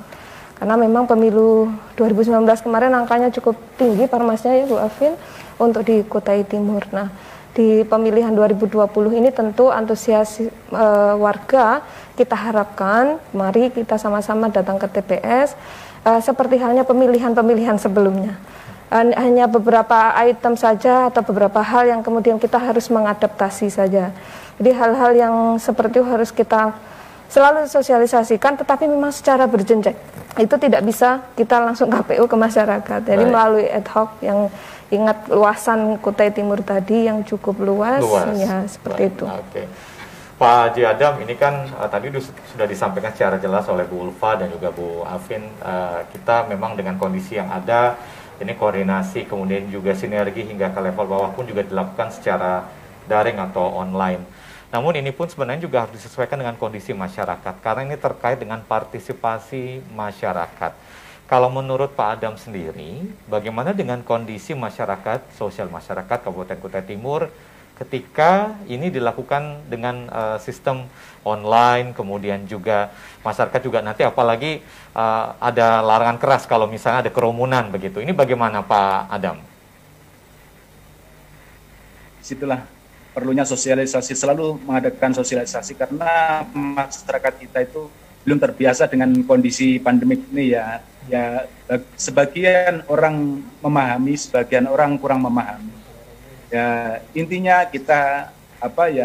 Karena memang pemilu 2019 kemarin angkanya cukup tinggi parmasnya ya Bu Afin untuk di Kutai Timur. Nah, di pemilihan 2020 ini tentu antusias warga kita harapkan, mari kita sama-sama datang ke TPS seperti halnya pemilihan-pemilihan sebelumnya. Hanya beberapa item saja atau beberapa hal yang kemudian kita harus mengadaptasi saja. Jadi hal-hal yang seperti itu harus kita selalu sosialisasikan, tetapi memang secara berjenjang. Itu tidak bisa kita langsung KPU ke masyarakat. Jadi melalui ad hoc yang ingat luasan Kutai Timur tadi yang cukup luas. Ya seperti itu. Okay. Pak Haji Adam, ini kan tadi sudah disampaikan secara jelas oleh Bu Ulfa dan juga Bu Afin, kita memang dengan kondisi yang ada, ini koordinasi kemudian juga sinergi hingga ke level bawah pun juga dilakukan secara daring atau online. Namun ini pun sebenarnya juga harus disesuaikan dengan kondisi masyarakat, karena ini terkait dengan partisipasi masyarakat. Kalau menurut Pak Adam sendiri, bagaimana dengan kondisi masyarakat, sosial masyarakat Kabupaten Kutai Timur ketika ini dilakukan dengan sistem online, kemudian juga masyarakat juga nanti apalagi ada larangan keras kalau misalnya ada kerumunan begitu. Ini bagaimana Pak Adam? Situlah perlunya sosialisasi, selalu mengadakan sosialisasi karena masyarakat kita itu belum terbiasa dengan kondisi pandemik ini ya. Ya, sebagian orang memahami, sebagian orang kurang memahami. Ya, intinya kita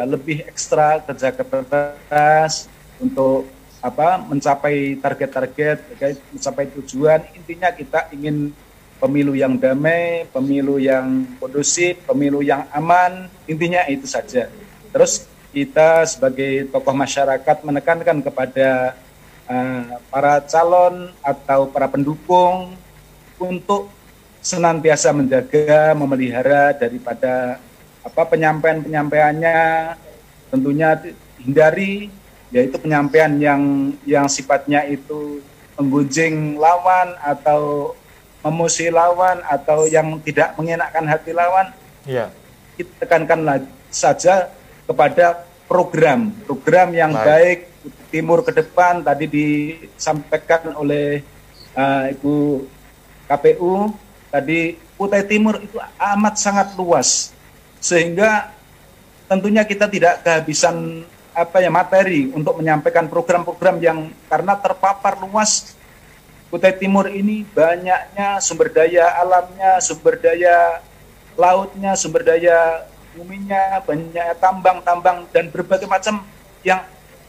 lebih ekstra kerja keras untuk mencapai target-target, mencapai tujuan. Intinya kita ingin pemilu yang damai, pemilu yang kondusif, pemilu yang aman, intinya itu saja. Terus kita sebagai tokoh masyarakat menekankan kepada para calon atau para pendukung untuk senantiasa menjaga, memelihara daripada penyampaiannya, tentunya hindari yaitu penyampaian yang sifatnya itu menggunjing lawan atau memusuhi lawan atau yang tidak mengenakan hati lawan. Kita tekankan saja kepada program yang baik Timur ke depan. Tadi disampaikan oleh Ibu KPU tadi, Kutai Timur itu amat sangat luas sehingga tentunya kita tidak kehabisan materi untuk menyampaikan program-program yang karena terpapar luas. Kutai Timur ini banyaknya sumber daya alamnya, sumber daya lautnya, sumber daya buminya, banyaknya tambang-tambang dan berbagai macam yang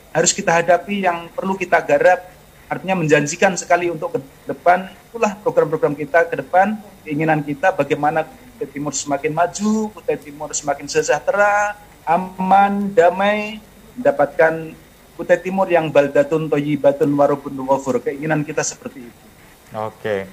harus kita hadapi, yang perlu kita garap. Artinya menjanjikan sekali untuk ke depan. Itulah program-program kita ke depan, keinginan kita bagaimana Kutai Timur semakin maju, Kutai Timur semakin sejahtera, aman, damai, mendapatkan Kutai Timur yang baldatun thayyibatun warabun ghafur. Keinginan kita seperti itu. Oke.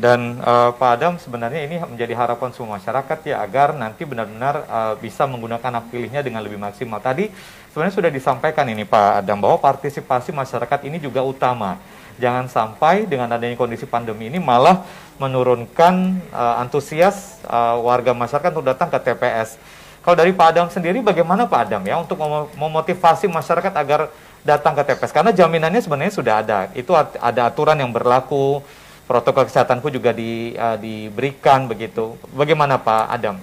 Dan Pak Adam, sebenarnya ini menjadi harapan semua masyarakat ya, agar nanti benar-benar bisa menggunakan hak pilihnya dengan lebih maksimal. Tadi sebenarnya sudah disampaikan ini Pak Adam, bahwa partisipasi masyarakat ini juga utama. Jangan sampai dengan adanya kondisi pandemi ini malah menurunkan antusias warga masyarakat untuk datang ke TPS. Kalau dari Pak Adam sendiri, bagaimana Pak Adam ya untuk memotivasi masyarakat agar datang ke TPS? Karena jaminannya sebenarnya sudah ada. Itu ada aturan yang berlaku, protokol kesehatan pun juga diberikan begitu. Bagaimana Pak Adam?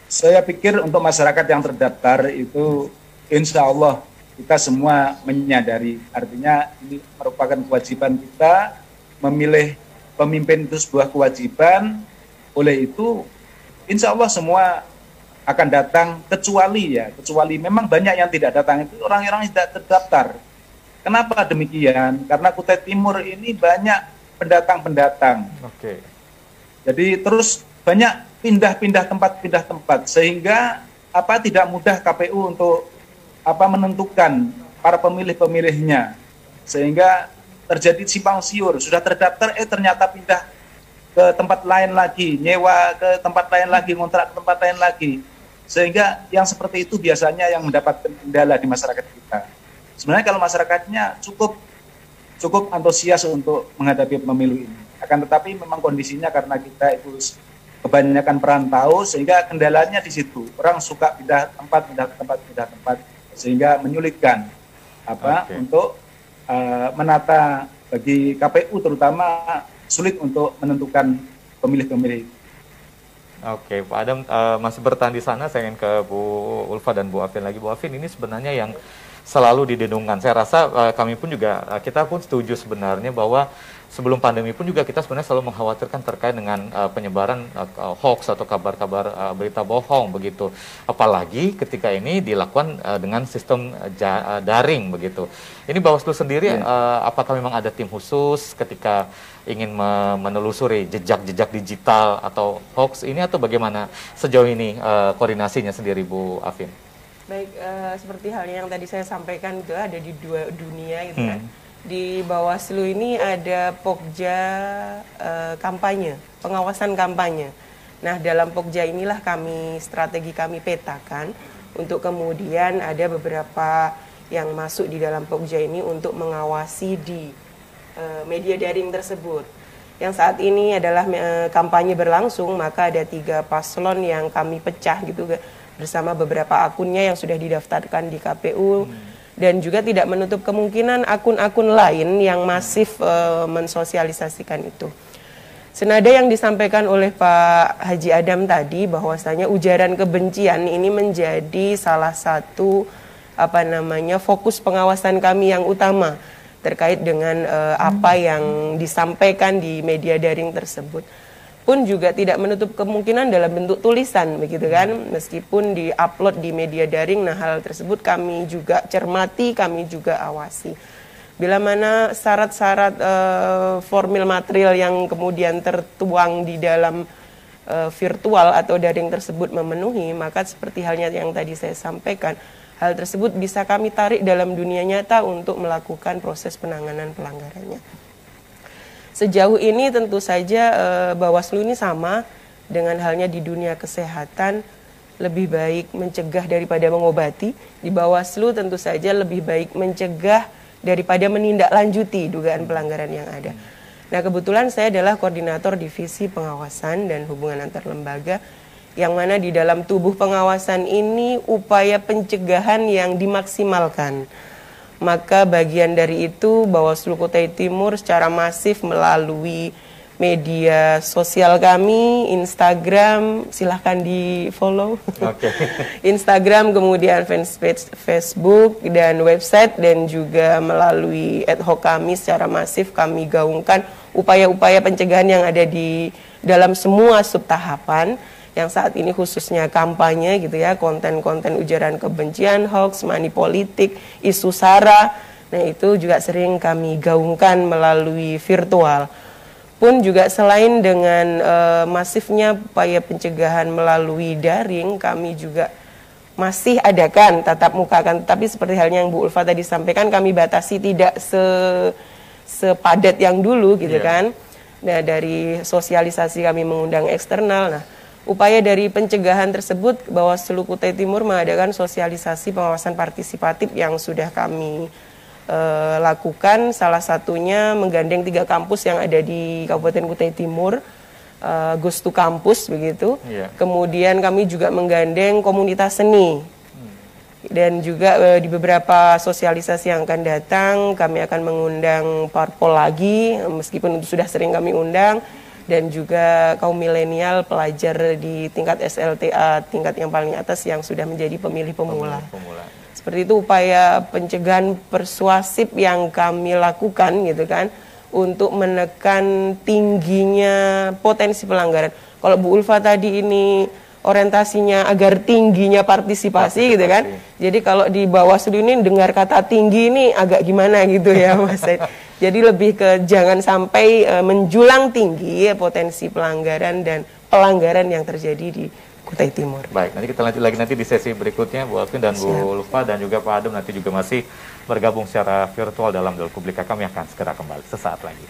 Saya pikir untuk masyarakat yang terdaftar itu insya Allah kita semua menyadari. Artinya ini merupakan kewajiban kita, memilih pemimpin itu sebuah kewajiban. Oleh itu insya Allah semua akan datang, kecuali memang banyak yang tidak datang, itu orang-orang yang tidak terdaftar. Kenapa demikian? Karena Kutai Timur ini banyak pendatang-pendatang. Oke. Jadi terus banyak pindah tempat sehingga tidak mudah KPU untuk menentukan para pemilih-pemilihnya, sehingga terjadi simpang siur, sudah terdaftar ternyata pindah ke tempat lain lagi, nyewa ke tempat lain lagi, ngontrak ke tempat lain lagi, sehingga yang seperti itu biasanya yang mendapatkan kendala di masyarakat kita. Sebenarnya kalau masyarakatnya cukup antusias untuk menghadapi pemilu ini, akan tetapi memang kondisinya karena kita itu kebanyakan perantau, sehingga kendalanya di situ, orang suka pindah tempat, sehingga menyulitkan untuk menata, bagi KPU terutama sulit untuk menentukan pemilih-pemilih. Oke, Pak Adam masih bertahan di sana. Saya ingin ke Bu Ulfa dan Bu Afin lagi. Bu Afin, ini sebenarnya yang selalu didengungkan. Saya rasa kami pun juga, kita pun setuju sebenarnya bahwa sebelum pandemi pun juga kita sebenarnya selalu mengkhawatirkan terkait dengan penyebaran hoax atau kabar-kabar berita bohong begitu. Apalagi ketika ini dilakukan dengan sistem daring begitu. Ini Bawaslu sendiri, apakah memang ada tim khusus ketika ingin menelusuri jejak-jejak digital atau hoax ini, atau bagaimana sejauh ini koordinasinya sendiri, Bu Afin? Baik, seperti halnya yang tadi saya sampaikan, itu ada di dua dunia gitu kan. Di Bawaslu ini ada Pokja kampanye, pengawasan kampanye. Nah, dalam Pokja inilah strategi kami petakan untuk kemudian ada beberapa yang masuk di dalam Pokja ini untuk mengawasi di media daring tersebut. Yang saat ini adalah kampanye berlangsung, maka ada 3 paslon yang kami pecah gitu bersama beberapa akunnya yang sudah didaftarkan di KPU. Dan juga tidak menutup kemungkinan akun-akun lain yang masif mensosialisasikan itu. Senada yang disampaikan oleh Pak Haji Adam tadi, bahwasanya ujaran kebencian ini menjadi salah satu fokus pengawasan kami yang utama terkait dengan apa yang disampaikan di media daring tersebut. Pun juga tidak menutup kemungkinan dalam bentuk tulisan begitu kan, meskipun di-upload di media daring. Nah, hal tersebut kami juga cermati, kami juga awasi. Bila mana syarat-syarat formil material yang kemudian tertuang di dalam virtual atau daring tersebut memenuhi, maka seperti halnya yang tadi saya sampaikan, hal tersebut bisa kami tarik dalam dunia nyata untuk melakukan proses penanganan pelanggarannya. Sejauh ini tentu saja Bawaslu ini sama dengan halnya di dunia kesehatan, lebih baik mencegah daripada mengobati. Di Bawaslu tentu saja lebih baik mencegah daripada menindaklanjuti dugaan pelanggaran yang ada. Nah, kebetulan saya adalah koordinator divisi pengawasan dan hubungan antar lembaga, yang mana di dalam tubuh pengawasan ini upaya pencegahan yang dimaksimalkan. Maka bagian dari itu Bawaslu Kutai Timur secara masif melalui media sosial kami, Instagram, silahkan di follow. Instagram, kemudian fanpage Facebook dan website, dan juga melalui ad hoc kami secara masif kami gaungkan upaya-upaya pencegahan yang ada di dalam semua subtahapan. Yang saat ini khususnya kampanye gitu ya, konten-konten ujaran kebencian, hoax, money politik, isu SARA. Nah, itu juga sering kami gaungkan melalui virtual. Pun juga selain dengan masifnya upaya pencegahan melalui daring, kami juga masih adakan tatap muka, kan, tapi seperti halnya yang Bu Ulfa tadi sampaikan, kami batasi tidak sepadat yang dulu gitu kan. Nah, dari sosialisasi kami mengundang eksternal. Nah, upaya dari pencegahan tersebut, Bawaslu Kutai Timur mengadakan sosialisasi pengawasan partisipatif yang sudah kami lakukan. Salah satunya menggandeng 3 kampus yang ada di Kabupaten Kutai Timur, Gustu Kampus begitu. Kemudian kami juga menggandeng komunitas seni. Dan juga di beberapa sosialisasi yang akan datang, kami akan mengundang parpol lagi, meskipun itu sudah sering kami undang. Dan juga kaum milenial, pelajar di tingkat SLTA, tingkat yang paling atas yang sudah menjadi pemilih pemula. Seperti itu upaya pencegahan persuasif yang kami lakukan gitu kan, untuk menekan tingginya potensi pelanggaran. Kalau Bu Ulfa tadi ini orientasinya agar tingginya partisipasi gitu kan. Jadi kalau di Bawaslu ini dengar kata tinggi ini agak gimana gitu ya Mas. Jadi lebih ke jangan sampai menjulang tinggi potensi pelanggaran dan pelanggaran yang terjadi di Kutai Timur. Baik, nanti kita lanjut lagi nanti di sesi berikutnya, Bu Alvin dan Bu Ulfa, dan juga Pak Adem nanti juga masih bergabung secara virtual dalam Dialog Publika. Kami akan segera kembali sesaat lagi.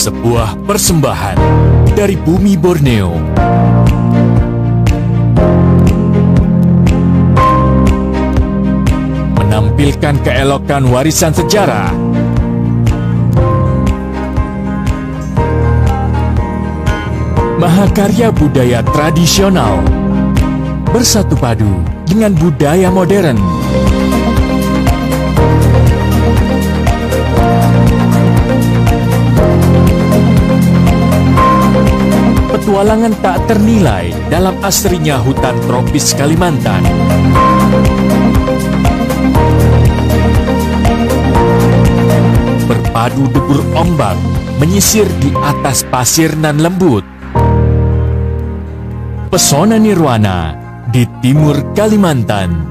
Sebuah persembahan dari bumi Borneo. Menampilkan keelokan warisan sejarah. Mahakarya budaya tradisional bersatu padu dengan budaya modern. Petualangan tak ternilai dalam asrinya hutan tropis Kalimantan. Berpadu debur ombak menyisir di atas pasir nan lembut. Pesona nirwana di timur Kalimantan.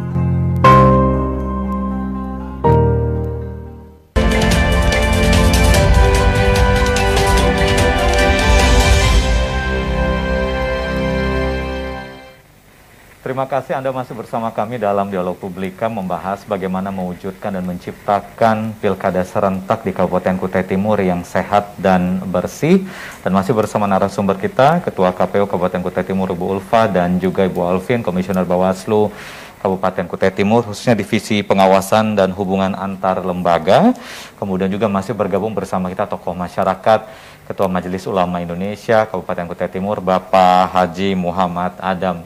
Terima kasih Anda masih bersama kami dalam Dialog Publika membahas bagaimana mewujudkan dan menciptakan pilkada serentak di Kabupaten Kutai Timur yang sehat dan bersih. Dan masih bersama narasumber kita, Ketua KPU Kabupaten Kutai Timur Ibu Ulfa dan juga Ibu Alvin, Komisioner Bawaslu Kabupaten Kutai Timur, khususnya Divisi Pengawasan dan Hubungan Antar Lembaga. Kemudian juga masih bergabung bersama kita tokoh masyarakat, Ketua Majelis Ulama Indonesia Kabupaten Kutai Timur, Bapak Haji Muhammad Adam.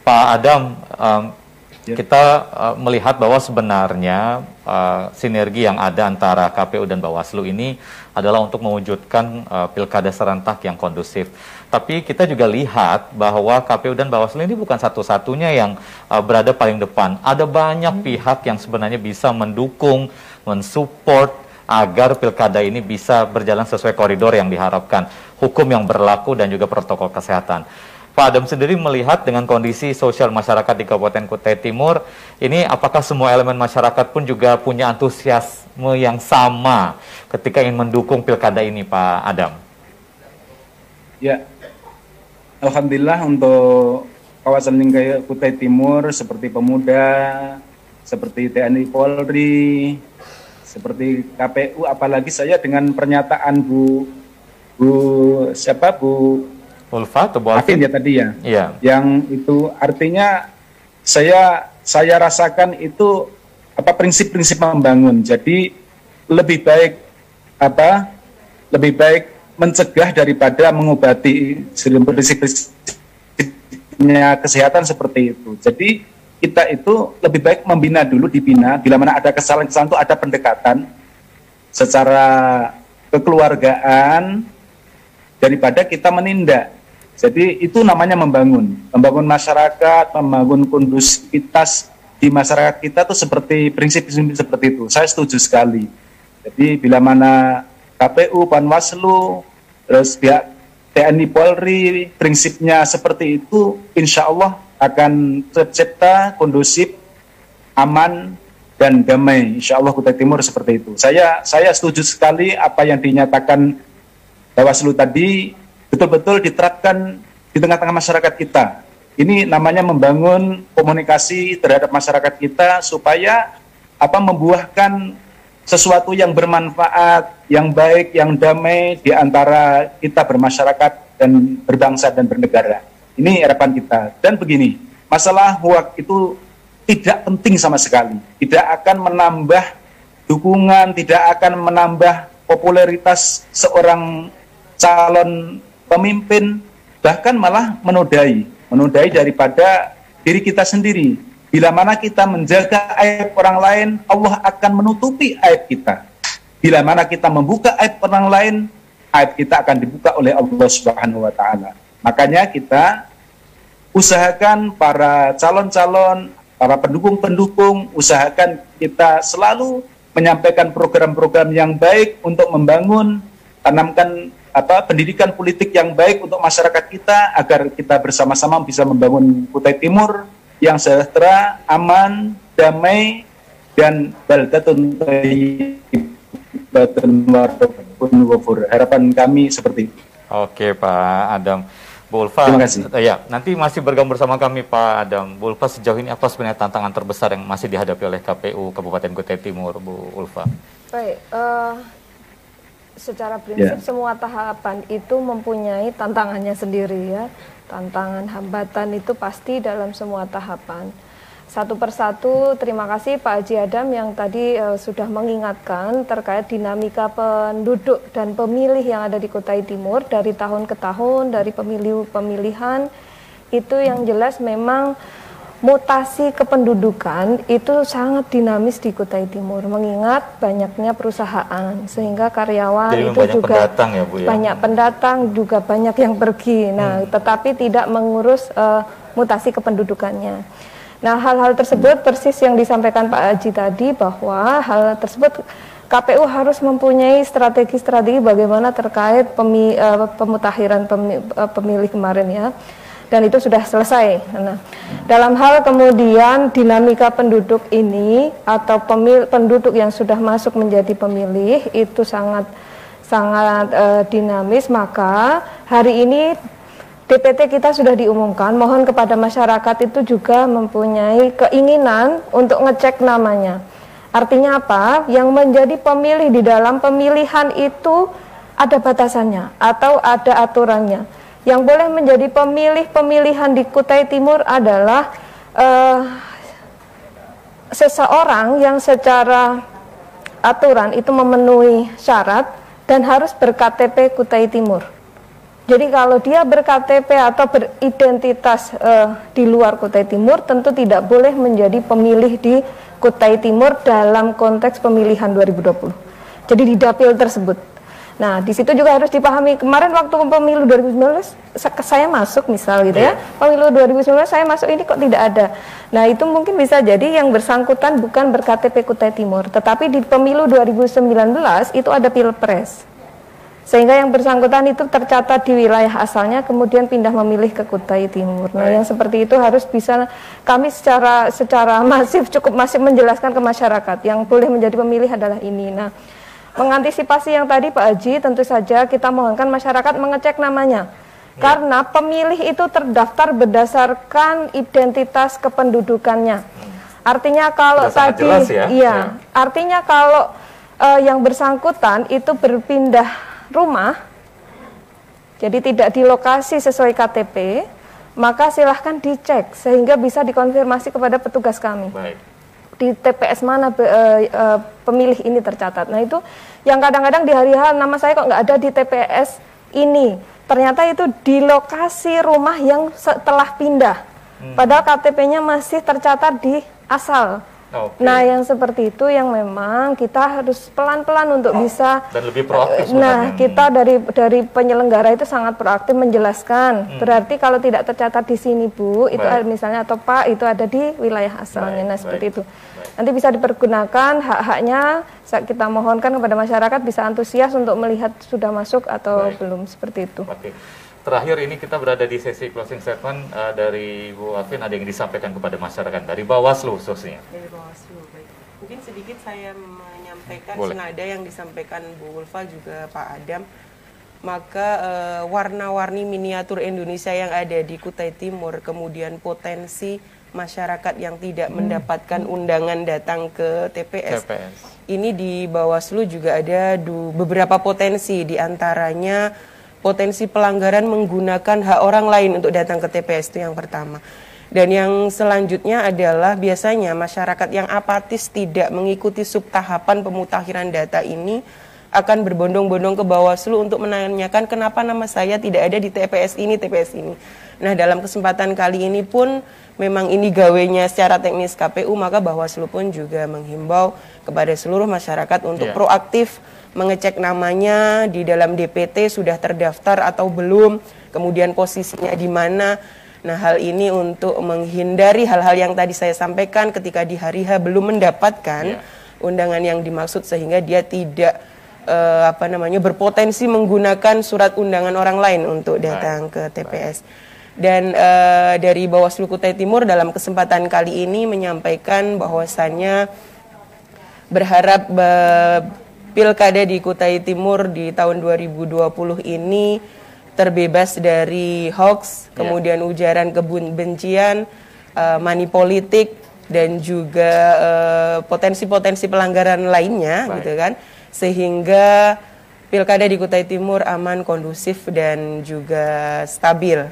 Pak Adam, kita melihat bahwa sebenarnya sinergi yang ada antara KPU dan Bawaslu ini adalah untuk mewujudkan pilkada serentak yang kondusif. Tapi kita juga lihat bahwa KPU dan Bawaslu ini bukan satu-satunya yang berada paling depan. Ada banyak pihak yang sebenarnya bisa mendukung, mensupport agar pilkada ini bisa berjalan sesuai koridor yang diharapkan, hukum yang berlaku dan juga protokol kesehatan. Pak Adam sendiri melihat dengan kondisi sosial masyarakat di Kabupaten Kutai Timur, ini apakah semua elemen masyarakat pun juga punya antusiasme yang sama ketika ingin mendukung pilkada ini, Pak Adam? Ya, alhamdulillah untuk kawasan lingkai Kutai Timur seperti Pemuda, seperti TNI Polri, seperti KPU, apalagi saya dengan pernyataan Bu Ulfa atau Bu Alvin ya tadi ya. Iya. Yang itu artinya saya rasakan itu prinsip-prinsip membangun. Jadi lebih baik mencegah daripada mengobati, prinsip-prinsipnya kesehatan seperti itu. Jadi kita itu lebih baik membina dulu, dibina. Bila mana ada kesalahan-kesalahan itu ada pendekatan secara kekeluargaan daripada kita menindak. Jadi itu namanya membangun masyarakat, membangun kondusivitas di masyarakat kita tuh seperti prinsip-prinsip seperti itu. Saya setuju sekali. Jadi bila mana KPU, Panwaslu, terus pihak TNI Polri prinsipnya seperti itu, insya Allah akan tercipta kondusif, aman, dan damai. Insya Allah Kutai Timur seperti itu. Saya setuju sekali apa yang dinyatakan Bawaslu tadi, betul-betul diterapkan di tengah-tengah masyarakat kita. Ini namanya membangun komunikasi terhadap masyarakat kita supaya membuahkan sesuatu yang bermanfaat, yang baik, yang damai di antara kita bermasyarakat dan berbangsa dan bernegara. Ini harapan kita. Dan begini, masalah hoak itu tidak penting sama sekali. Tidak akan menambah dukungan, tidak akan menambah popularitas seorang calon pemimpin, bahkan malah menodai daripada diri kita sendiri. Bila mana kita menjaga aib orang lain, Allah akan menutupi aib kita. Bila mana kita membuka aib orang lain, aib kita akan dibuka oleh Allah Subhanahu wa taala. Makanya kita usahakan para calon-calon, para pendukung-pendukung, usahakan kita selalu menyampaikan program-program yang baik untuk membangun, tanamkan pendidikan politik yang baik untuk masyarakat kita, agar kita bersama-sama bisa membangun Kutai Timur yang sejahtera, aman, damai, dan baldatun thayyibatun warabun ghafur. Harapan kami seperti itu. Oke Pak Adam. Bu Ulfa, terima kasih. Ya, nanti masih bergabung bersama kami Pak Adam. Bu Ulfa, sejauh ini apa sebenarnya tantangan terbesar yang masih dihadapi oleh KPU Kabupaten Kutai Timur, Bu Ulfa? Baik, secara prinsip semua tahapan itu mempunyai tantangannya sendiri ya. Tantangan hambatan itu pasti dalam semua tahapan. Satu persatu, terima kasih Pak Haji Adam yang tadi sudah mengingatkan terkait dinamika penduduk dan pemilih yang ada di Kutai Timur dari tahun ke tahun, dari pemilihan. Itu yang jelas memang mutasi kependudukan itu sangat dinamis di Kutai Timur, mengingat banyaknya perusahaan, sehingga karyawan jadi itu juga pendatang ya, Bu, ya? Banyak pendatang, juga banyak yang pergi. Nah, tetapi tidak mengurus mutasi kependudukannya. Nah, hal-hal tersebut persis yang disampaikan Pak Haji tadi, bahwa hal tersebut KPU harus mempunyai strategi-strategi bagaimana terkait pemutakhiran pemilih kemarin ya. Dan itu sudah selesai. Nah, dalam hal kemudian dinamika penduduk ini atau penduduk yang sudah masuk menjadi pemilih itu sangat dinamis, maka hari ini DPT kita sudah diumumkan, mohon kepada masyarakat itu juga mempunyai keinginan untuk ngecek namanya. Artinya apa? Yang menjadi pemilih di dalam pemilihan itu ada batasannya atau ada aturannya. Yang boleh menjadi pemilihan di Kutai Timur adalah seseorang yang secara aturan itu memenuhi syarat dan harus ber-KTP Kutai Timur. Jadi kalau dia ber-KTP atau beridentitas di luar Kutai Timur, tentu tidak boleh menjadi pemilih di Kutai Timur dalam konteks pemilihan 2020. Jadi di dapil tersebut. Nah, di situ juga harus dipahami. Kemarin waktu pemilu 2019 saya masuk misal gitu ya. Pemilu 2019 saya masuk, ini kok tidak ada. Nah, itu mungkin bisa jadi yang bersangkutan bukan ber-KTP Kutai Timur, tetapi di pemilu 2019 itu ada Pilpres. Sehingga yang bersangkutan itu tercatat di wilayah asalnya, kemudian pindah memilih ke Kutai Timur. Nah, yang seperti itu harus bisa kami secara cukup masif menjelaskan ke masyarakat. Yang boleh menjadi pemilih adalah ini. Nah, mengantisipasi yang tadi Pak Haji, tentu saja kita mohonkan masyarakat mengecek namanya. Karena pemilih itu terdaftar berdasarkan identitas kependudukannya. Artinya kalau tadi, artinya kalau yang bersangkutan itu berpindah rumah, jadi tidak di lokasi sesuai KTP, maka silahkan dicek sehingga bisa dikonfirmasi kepada petugas kami. Baik. Di TPS mana pemilih ini tercatat. Nah, itu yang kadang-kadang di hari H nama saya kok nggak ada di TPS ini. Ternyata itu di lokasi rumah yang setelah pindah. Padahal KTP-nya masih tercatat di asal. Okay. Nah, yang seperti itu yang memang kita harus pelan-pelan untuk bisa dan lebih proaktif. Nah, kita dari penyelenggara itu sangat proaktif menjelaskan. Berarti kalau tidak tercatat di sini, Bu, itu misalnya atau Pak, itu ada di wilayah asalnya. Nah, seperti itu. Nanti bisa dipergunakan hak-haknya. Kita mohonkan kepada masyarakat bisa antusias untuk melihat sudah masuk atau belum, seperti itu. Terakhir ini kita berada di sesi closing statement dari Bu Alvin, ada yang disampaikan kepada masyarakat dari Bawaslu khususnya. Dari Bawaslu, baik. Mungkin sedikit saya menyampaikan Boleh. senada yang disampaikan Bu Ulfa juga Pak Adam. Maka warna-warni miniatur Indonesia yang ada di Kutai Timur, kemudian potensi masyarakat yang tidak mendapatkan undangan datang ke TPS. Ini di Bawaslu juga ada beberapa potensi, diantaranya potensi pelanggaran menggunakan hak orang lain untuk datang ke TPS, itu yang pertama. Dan yang selanjutnya adalah biasanya masyarakat yang apatis tidak mengikuti subtahapan pemutakhiran data ini akan berbondong-bondong ke Bawaslu untuk menanyakan kenapa nama saya tidak ada di TPS ini, TPS ini. Nah, dalam kesempatan kali ini pun memang ini gawenya secara teknis KPU, maka Bawaslu pun juga menghimbau kepada seluruh masyarakat untuk proaktif mengecek namanya di dalam DPT sudah terdaftar atau belum, kemudian posisinya di mana. Nah, hal ini untuk menghindari hal-hal yang tadi saya sampaikan ketika di hari H belum mendapatkan undangan yang dimaksud, sehingga dia tidak berpotensi menggunakan surat undangan orang lain untuk datang ke TPS. Dan dari Bawaslu Kutai Timur dalam kesempatan kali ini menyampaikan bahwasannya berharap pilkada di Kutai Timur di tahun 2020 ini terbebas dari hoax, kemudian ujaran kebencian, money politik, dan juga potensi-potensi pelanggaran lainnya, gitu kan, sehingga pilkada di Kutai Timur aman, kondusif, dan juga stabil.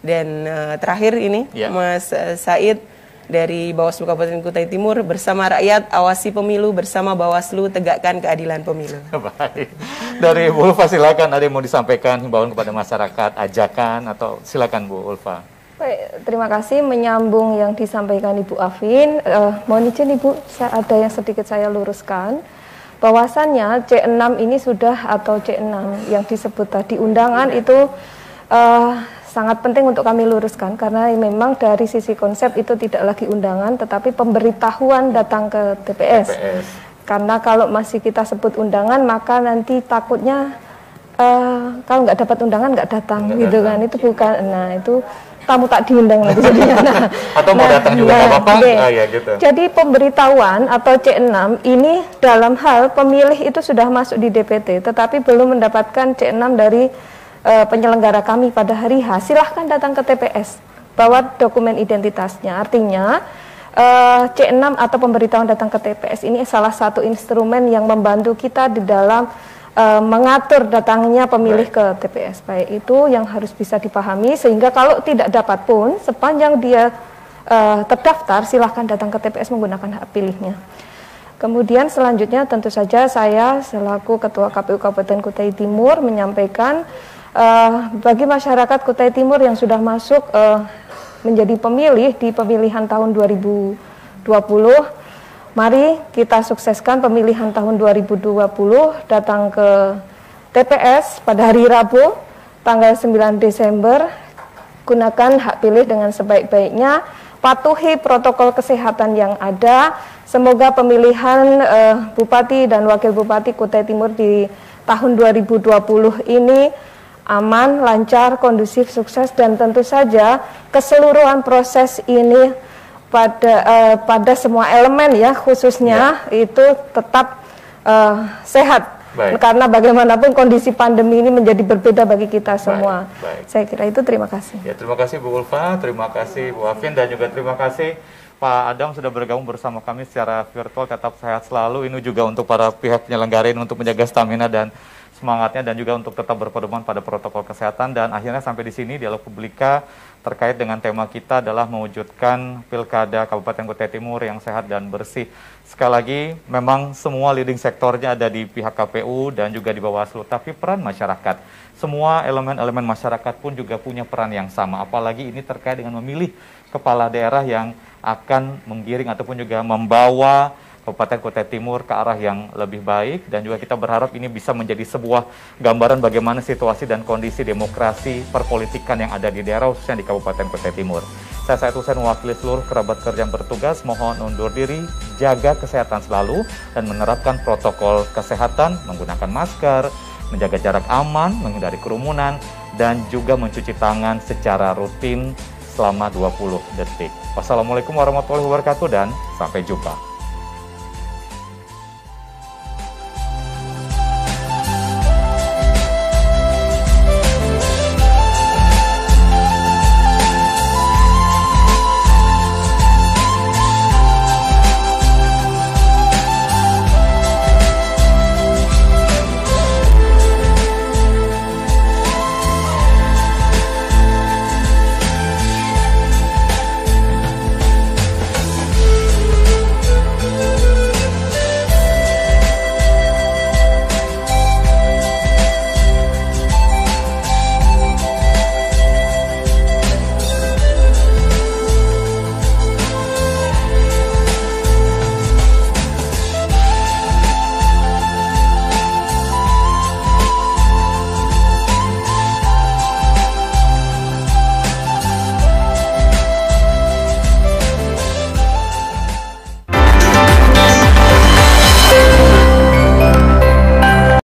Dan terakhir ini, Mas Said, dari Bawaslu Kabupaten Kutai Timur, bersama rakyat awasi pemilu, bersama Bawaslu tegakkan keadilan pemilu. Baik. Dari Bu Ulfa silakan, ada yang mau disampaikan himbauan kepada masyarakat, ajakan, atau silakan Bu Ulfa. Baik, terima kasih. Menyambung yang disampaikan Ibu Afin, mohon izin Ibu, ada yang sedikit saya luruskan. Bahwasannya C6 ini sudah, atau C6 yang disebut tadi undangan itu sangat penting untuk kami luruskan, karena memang dari sisi konsep itu tidak lagi undangan tetapi pemberitahuan datang ke TPS. Karena kalau masih kita sebut undangan maka nanti takutnya kalau nggak dapat undangan nggak datang, gitu kan. Itu bukan, nah itu tamu tak diundang nanti jadinya. Atau mau datang juga nggak apa-apa. Gitu. Jadi pemberitahuan atau C6 ini dalam hal pemilih itu sudah masuk di DPT tetapi belum mendapatkan C6 dari penyelenggara kami pada hari H, silahkan datang ke TPS, bawa dokumen identitasnya. Artinya C6 atau pemberitahuan datang ke TPS ini salah satu instrumen yang membantu kita di dalam mengatur datangnya pemilih ke TPS. Baik, itu yang harus bisa dipahami, sehingga kalau tidak dapat pun sepanjang dia terdaftar silahkan datang ke TPS menggunakan hak pilihnya. Kemudian selanjutnya tentu saja saya selaku Ketua KPU Kabupaten Kutai Timur menyampaikan bagi masyarakat Kutai Timur yang sudah masuk menjadi pemilih di pemilihan tahun 2020, mari kita sukseskan pemilihan tahun 2020, datang ke TPS pada hari Rabu tanggal 9 Desember, gunakan hak pilih dengan sebaik-baiknya, patuhi protokol kesehatan yang ada. Semoga pemilihan Bupati dan Wakil Bupati Kutai Timur di tahun 2020 ini aman, lancar, kondusif, sukses, dan tentu saja keseluruhan proses ini pada semua elemen ya khususnya itu tetap sehat. Karena bagaimanapun kondisi pandemi ini menjadi berbeda bagi kita semua. Saya kira itu, terima kasih. Ya, terima kasih Bu Ulfa, terima kasih Bu Afin, dan juga terima kasih Pak Adam sudah bergabung bersama kami secara virtual. Tetap sehat selalu. Ini juga untuk para pihak penyelenggara ini untuk menjaga stamina dan semangatnya, dan juga untuk tetap berpedoman pada protokol kesehatan. Dan akhirnya sampai di sini Dialog Publika terkait dengan tema kita adalah mewujudkan Pilkada Kabupaten Kutai Timur yang sehat dan bersih. Sekali lagi, memang semua leading sektornya ada di pihak KPU dan juga di Bawaslu, tapi peran masyarakat, semua elemen-elemen masyarakat pun juga punya peran yang sama. Apalagi ini terkait dengan memilih kepala daerah yang akan menggiring ataupun juga membawa Kabupaten Kutai Timur ke arah yang lebih baik, dan juga kita berharap ini bisa menjadi sebuah gambaran bagaimana situasi dan kondisi demokrasi perpolitikan yang ada di daerah khususnya di Kabupaten Kutai Timur. Saya Said Husain mewakili seluruh kerabat kerja yang bertugas, mohon undur diri, jaga kesehatan selalu, dan menerapkan protokol kesehatan, menggunakan masker, menjaga jarak aman, menghindari kerumunan, dan juga mencuci tangan secara rutin selama 20 detik. Wassalamualaikum warahmatullahi wabarakatuh, dan sampai jumpa.